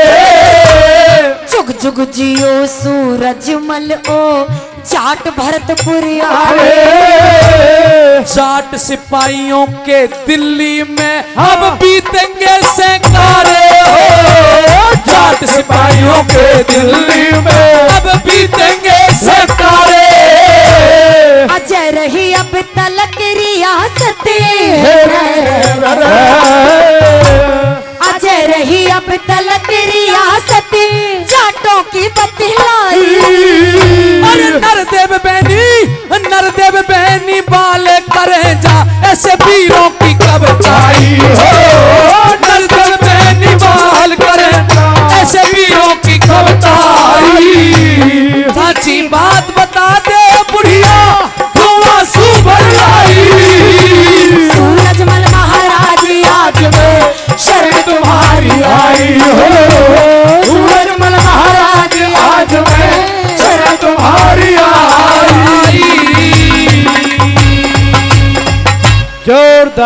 जुग जुग जियो सूरजमल, ओ जाट भरतपुरिया। जाट सिपाहियों के दिल्ली में अब बीतेंगे सैकारे हो। जाट सिपाहियों के दिल्ली में अब बीतेंगे सैकारे। अजय रही अब तलक रियासत, अजय रही अब तलक रियासत, जाटों की बतलाई। अरे नरदेव बहनी बाले करे जा, ऐसे वीरों की कविताई हो। नरदेव बहनी बाल करे, ऐसे वीरों की कविताई। सच्ची बात बता दे बुढ़िया, धुआं सुभर लाई। सूरजमल महाराज आज में शरण तुम्हारी आई हो। सूरजमल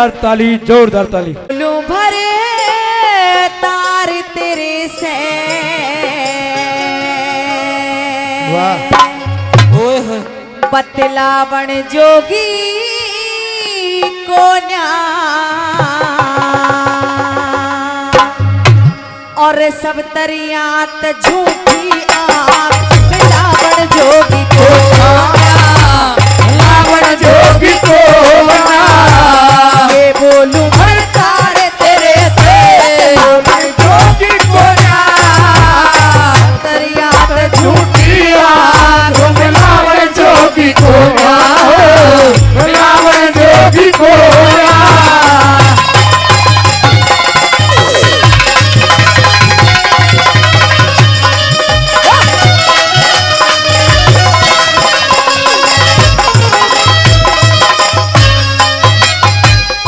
जोरदार ताली। लू भरे तार तेरे से ओए होए बतलावन जोगी को न्या और सब तरियात झूठी आँख मिलावन जोगी को लावण जोगी को ये बोलूं भर तारे तेरे से लावण जोगी को तरियात झूठी आँख लावण जोगी को लावण जोगी को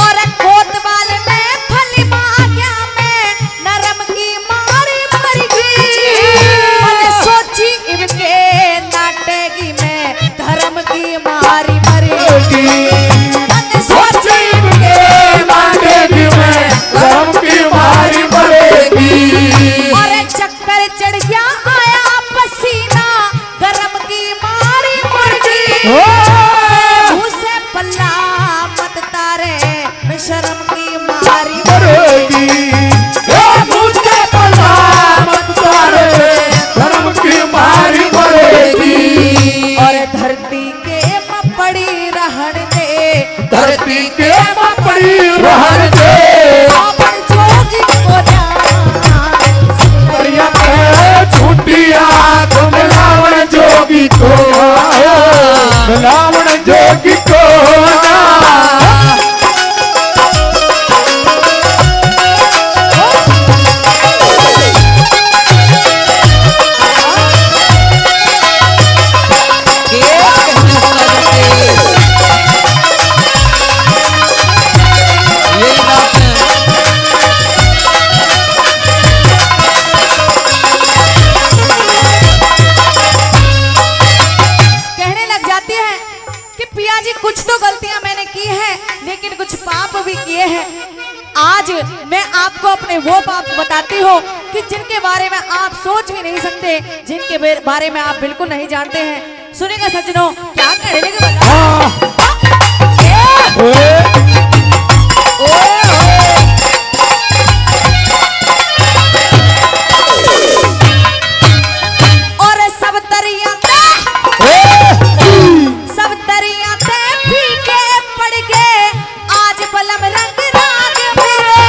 और कोतवाल में फली भाग्या में नरम की मारी मर गई मैंने सोची इनके नाटेगी में धर्म की मारी मरेगी मैंने सोची इनके मांगेगी मैं धर्म की मारी मरेगी और चक्कर चढ़ गया आया पसीना गरम की मारी मर गई मुंह से पल्ला मत तारे मैं शर्म की मारी मरेगी ये मुझे पता मत तारे धर्म की मारी मरेगी और धरती के मपड़ी रहन दे धरती के मपड़ी रहन दे रावण जोगी को परिया पे छुट्टिया तुम लावण जोगी को लावण जोगी को कहने लग जाती है कि पिया जी कुछ तो गलतियां मैंने की है लेकिन कुछ पाप भी किए हैं। आज मैं आपको अपने वो पाप बताती हूँ कि जिनके बारे में आप सोच भी नहीं सकते, जिनके बारे में आप बिल्कुल नहीं जानते हैं। सुनिएगा सज्जनों, क्या कहने लगे और सब तरिया ते फीके पड़ गए आज बलम रंग राग मेरे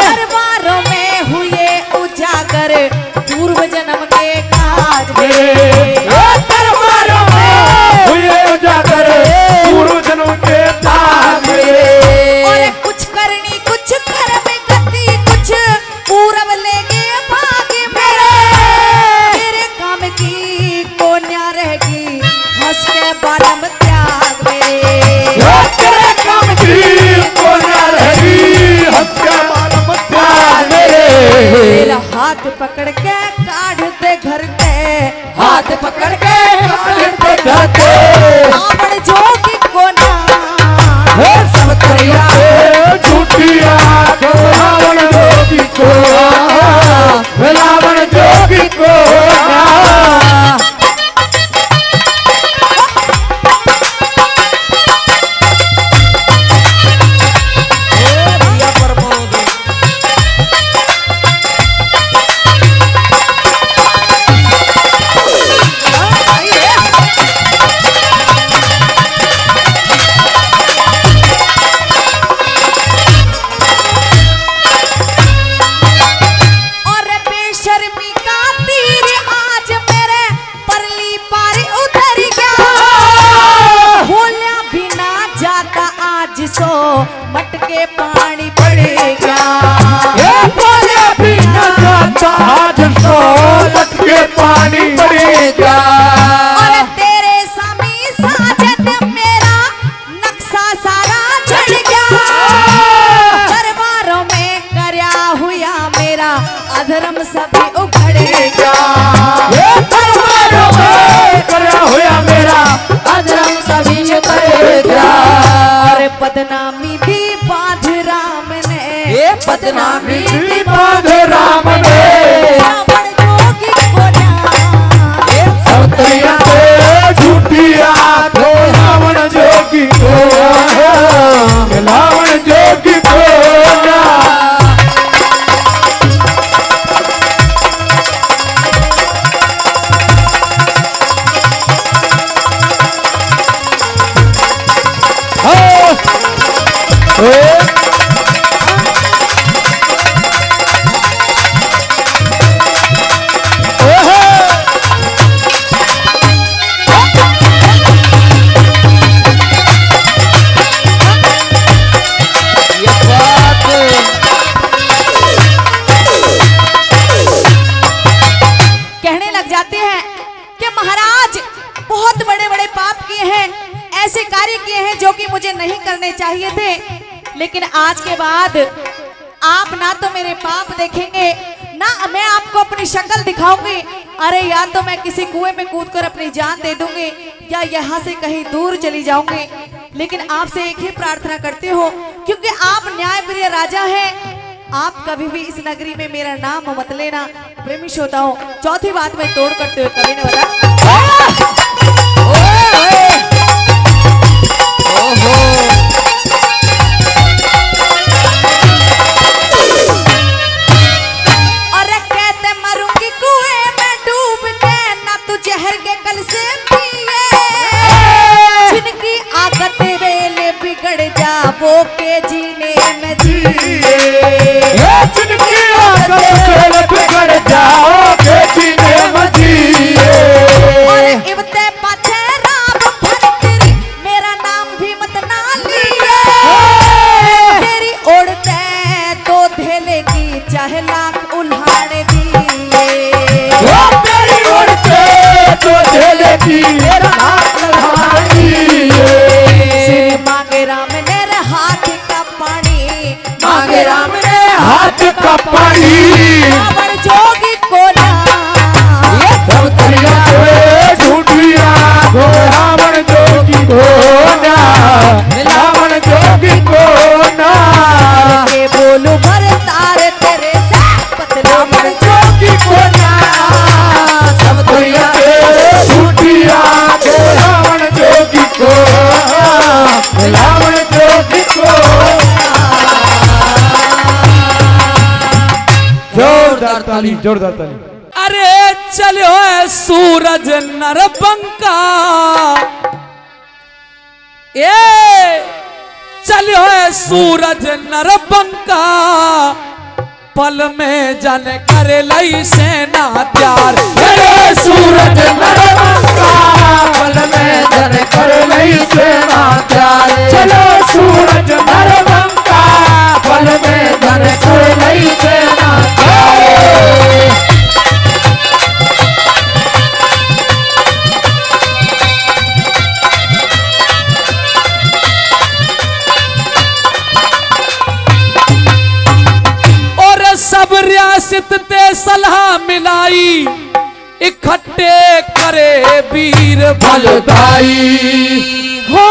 दरबारों में हुए उजागर पूर्व जन्म के काज मेरे दरबारों में हुए उजागर पूर्व जन्म के ताज मेरे और कुछ करनी कुछ कर्म गति कुछ पूरब ले गए भाग मेरे तेरे काम की कोन्या रहेगी हंस के बालम त्याग मेरे तेरे काम की को न रहेगी हंस के बालम त्याग मेरे मेरा हाथ पकड़ के काढ़ दे घर के हाथ पकड़ के काले पे जाते रावण जोगी को ना हे सब तरिया झूठिया रावण जोगी को रावण जोगी को भैया प्रमोद और बेशर्मी का तीर आज मेरे परली पार उतर गया भूलिया बिना जाता आज सो मटके पानी पड़ेगा ये बोले भी न जाता आज सो लटके पानी पड़ेगा और तेरे सामी साजद मेरा नक्शा सारा चढ़ गया दरबारों में करया हुआ मेरा अधर्म सभी उखड़ेगा ये दरबारों में करा हुआ मेरा अधर्म सभी उखड़ेगा और बदनामी दी बदनामी की बांध राम ने रावण जोगी को जान। सब तैयार थे झूठी आंखों रावण जोगी को रावण जोगी को कहने लग जाते हैं कि महाराज बहुत बड़े बड़े पाप किए हैं, ऐसे कार्य किए हैं जो कि मुझे नहीं करने चाहिए थे, लेकिन आज के बाद आप ना तो मेरे पाप देखेंगे ना मैं आपको अपनी शक्ल दिखाऊंगी। अरे या तो मैं किसी कुएं में कूदकर अपनी जान दे दूंगी या यहाँ से कहीं दूर चली जाऊंगी, लेकिन आपसे एक ही प्रार्थना करती हूँ, क्योंकि आप न्यायप्रिय राजा हैं, आप कभी भी इस नगरी में मेरा नाम मत लेना। प्रेमी श्रोताओं, चौथी बात में तोड़ करते हुए कवि ने बताया, और कहते मरूंगी कुएं में डूब के, ना तू जहर के कल से पिए, जिनकी आदत वेले बिगड़ जा वो के जीने में जिए, जिनकी आदत बिगड़ जाओ के जीने में जिए। और इवते पाछे राम भरतरी मेरा नाम भी मत ना लिए, तेरी ओढ़ते तो धेले की चाहे लाख उल्हाड़ दिए, तेरी उड़ते तो झेले की मेरा हाथ लड़ाई श्री मांगे राम ने रे हाथ का पानी, मांगे राम ने हाथ का पानी रावण जोगी को ना, सब तैयार हुए झूठी आंखों रावण जोगी को ना रावण जोगी को ना के बोलू भर तार तेरे से पतला रावण जोगी को ना सब तैयार हुए झूठी आंखों रावण जोगी को रावण जोगी को जोरदार ताली जोरदार ताली। अरे चलो है सूरज नरबंका, ए चलो है सूरज नरबंका, पल में जन कर लई सेना प्यार, चलो सूरज नरबंका पल में जन कर लई सेना प्यार, चलो सूरज नरबंका पल में जन कर लई सेना प्यार। और सब रियासत ते सलाह मिलाई, इकट्ठे करे वीर बलदाई हो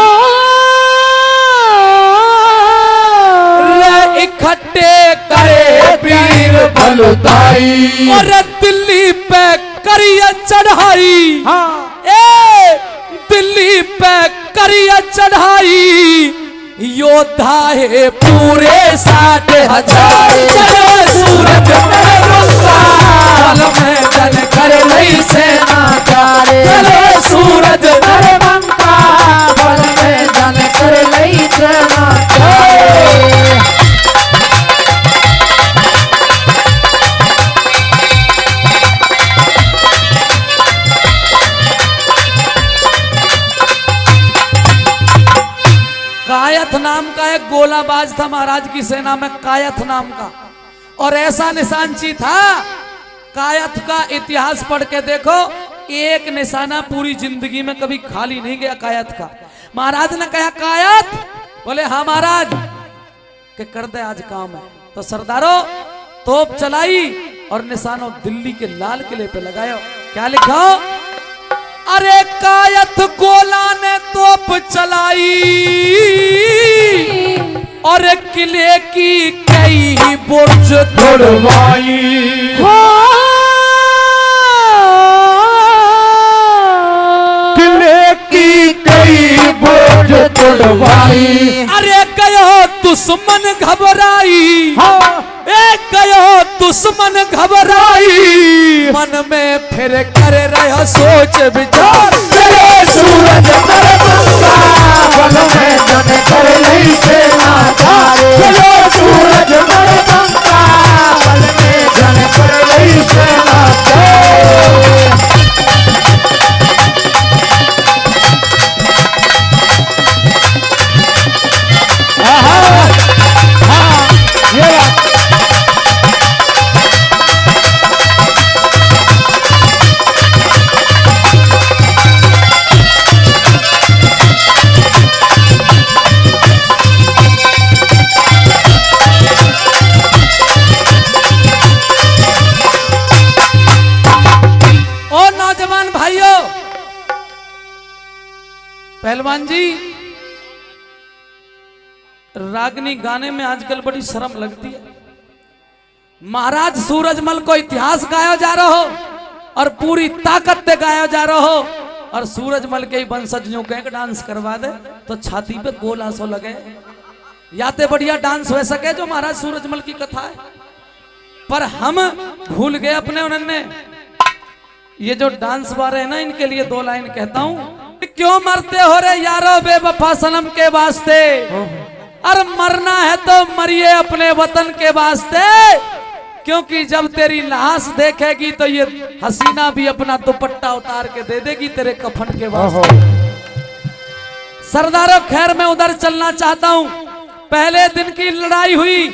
रे, इकट्ठे करे वीर बलदाई और दिल्ली पे करिया चढ़ाई, ए दिल्ली पे करिया चढ़ाई, योद्धा है पूरे 60,000, चलो सूरज नरबंका पल में जन कर लई सेना प्यार, चलो सूरज नरबंका पल में जन कर लई सेना प्यार। कायथ नाम का एक गोलाबाज था महाराज की सेना में, कायथ नाम का, और ऐसा निशानची था, कायथ का इतिहास पढ़ के देखो, एक निशाना पूरी जिंदगी में कभी खाली नहीं गया कायथ का। महाराज ने कहा कायथ, बोले हाँ महाराज, के कर दे आज काम है, तो सरदारों तोप चलाई और निशानों दिल्ली के लाल किले पे लगायो। क्या लिखा? अरे कायथ गोला ने तोप चलाई और किले की कई बुर्ज तोड़वाई किले की कई बुर्ज तोड़वाई। अरे कयो दुश्मन घबराई कयो दुश्मन घबराई मन में फिर कर रहा सोच विचार। चलो सूरज नरबंगा बल में जन कर नहीं सेनाचार। चलो सूरज नरबंगा बल में जन कर नहीं सेनाचार। पहलवान जी, रागनी गाने में आजकल बड़ी शर्म लगती है। महाराज सूरजमल को इतिहास गाया जा रहा हो और पूरी ताकत से गाया जा रहा हो और सूरजमल के वंशज यूं कह डांस करवा दे तो छाती पे गोल आंसू लगे। या तो बढ़िया डांस हो सके जो महाराज सूरजमल की कथा है, पर हम भूल गए अपने उन्होंने। ये जो डांस वाले हैं ना, इनके लिए दो लाइन कहता हूं। क्यों मरते हो रे यारो बेवफा सनम के वास्ते, और मरना है तो मरिए अपने वतन के वास्ते, क्योंकि जब तेरी लाश देखेगी तो ये हसीना भी अपना दुपट्टा उतार के दे देगी तेरे कफन के वास्ते। सरदारों खैर मैं उधर चलना चाहता हूं। पहले दिन की लड़ाई हुई,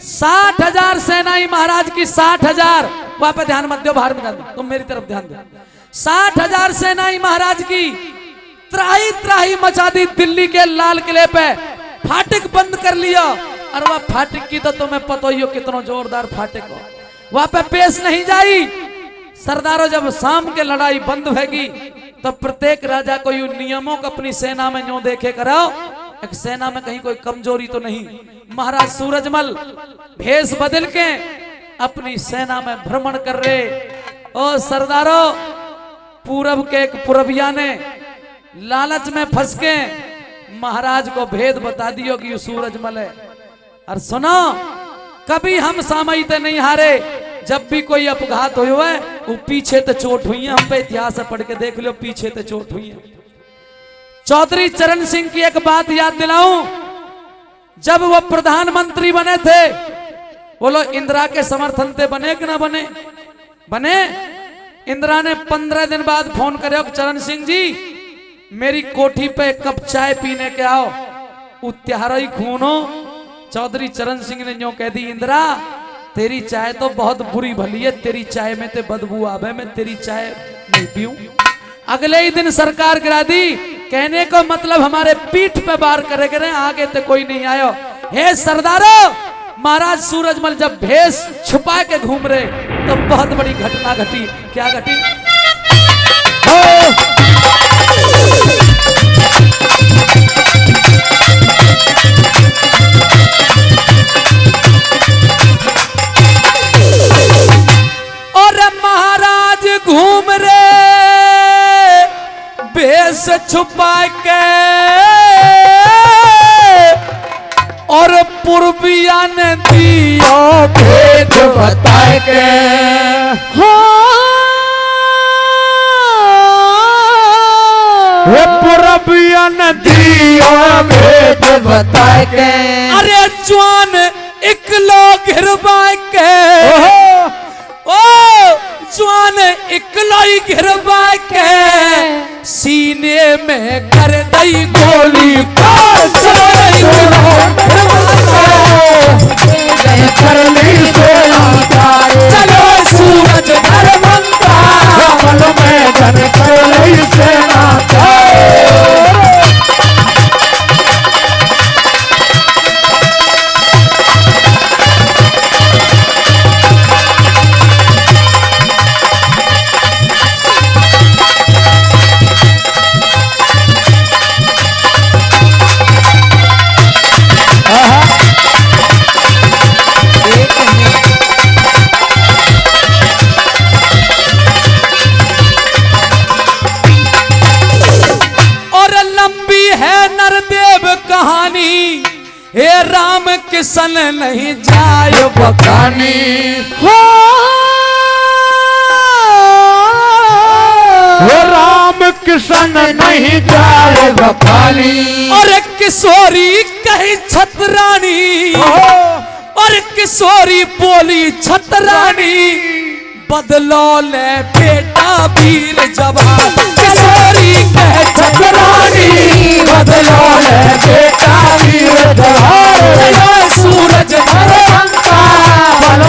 60,000 सेनाई महाराज की, 60,000। वहां पे ध्यान मत दो, बाहर में ध्यान दो, तुम मेरी तरफ ध्यान दो। 60,000 सेनाई महाराज की त्राही त्राही मचा दी दिल्ली के लाल किले पे, फाटक बंद कर लिया। और वह फाटक की तो तुम्हें पता ही हो कितना जोरदार फाटक हो, वहां पे पेश नहीं जाई। सरदारों जब शाम के लड़ाई बंद होगी तो प्रत्येक राजा को यूं नियमों को अपनी सेना में यूं देखे कराओ, एक सेना में कहीं कोई कमजोरी तो नहीं। महाराज सूरजमल भेष बदल के अपनी सेना में भ्रमण कर रहे। ओ सरदारों, पूरब के एक पुरबिया ने लालच में फंस के महाराज को भेद बता दियो कि ये सूरजमल है। और सुनो, कभी हम सामयिक नहीं हारे। जब भी कोई अपघात हुआ है वो पीछे तो चोट हुई है, हम पे इतिहास पढ़ के देख लो, पीछे तो चोट हुई है। चौधरी चरण सिंह की एक बात याद दिलाऊं, जब वो प्रधानमंत्री बने थे, बोलो इंदिरा के समर्थन से बने कि ना बने? बने। इंदिरा ने 15 दिन बाद फोन करे, चरण सिंह जी मेरी कोठी पे एक कप चाय पीने के आओ, उत्यारो ही खूनो। चौधरी चरण सिंह ने यूं कह दी, इंदिरा तेरी चाय तो बहुत बुरी भली है, तेरी चाय में ते बदबू आवे, मैं तेरी चाय नहीं पीऊं। अगले ही दिन सरकार गिरा दी। कहने को मतलब हमारे पीठ पे बार करे करे, आगे तो कोई नहीं आयो। हे सरदारों, महाराज सूरजमल जब भेष छुपा के घूम रहे तो बहुत बड़ी घटना घटी। क्या घटी? और महाराज घूम रहे भेष छुपा के, और पूर्विया ने दिया भेद बता के। पूर्विया ने दिया भेद बता के। अरे जवान इकलो घिरवा के, ओ जवान इकलो ही घिरवा के, सीने में कर दई गोली चलो सूरज नरबंगा बल में जन कर नहीं सेनाचार। किशन नहीं जाए बखानी हो राम किशन नहीं जाए बखानी। और किशोरी कही छतरानी और किशोरी बोली छतरानी बदलो ले बेटा वीर जवान। किशोरी कहे छतरानी बदलो ले बेटा वीर जवान। चलो सूरज भर बल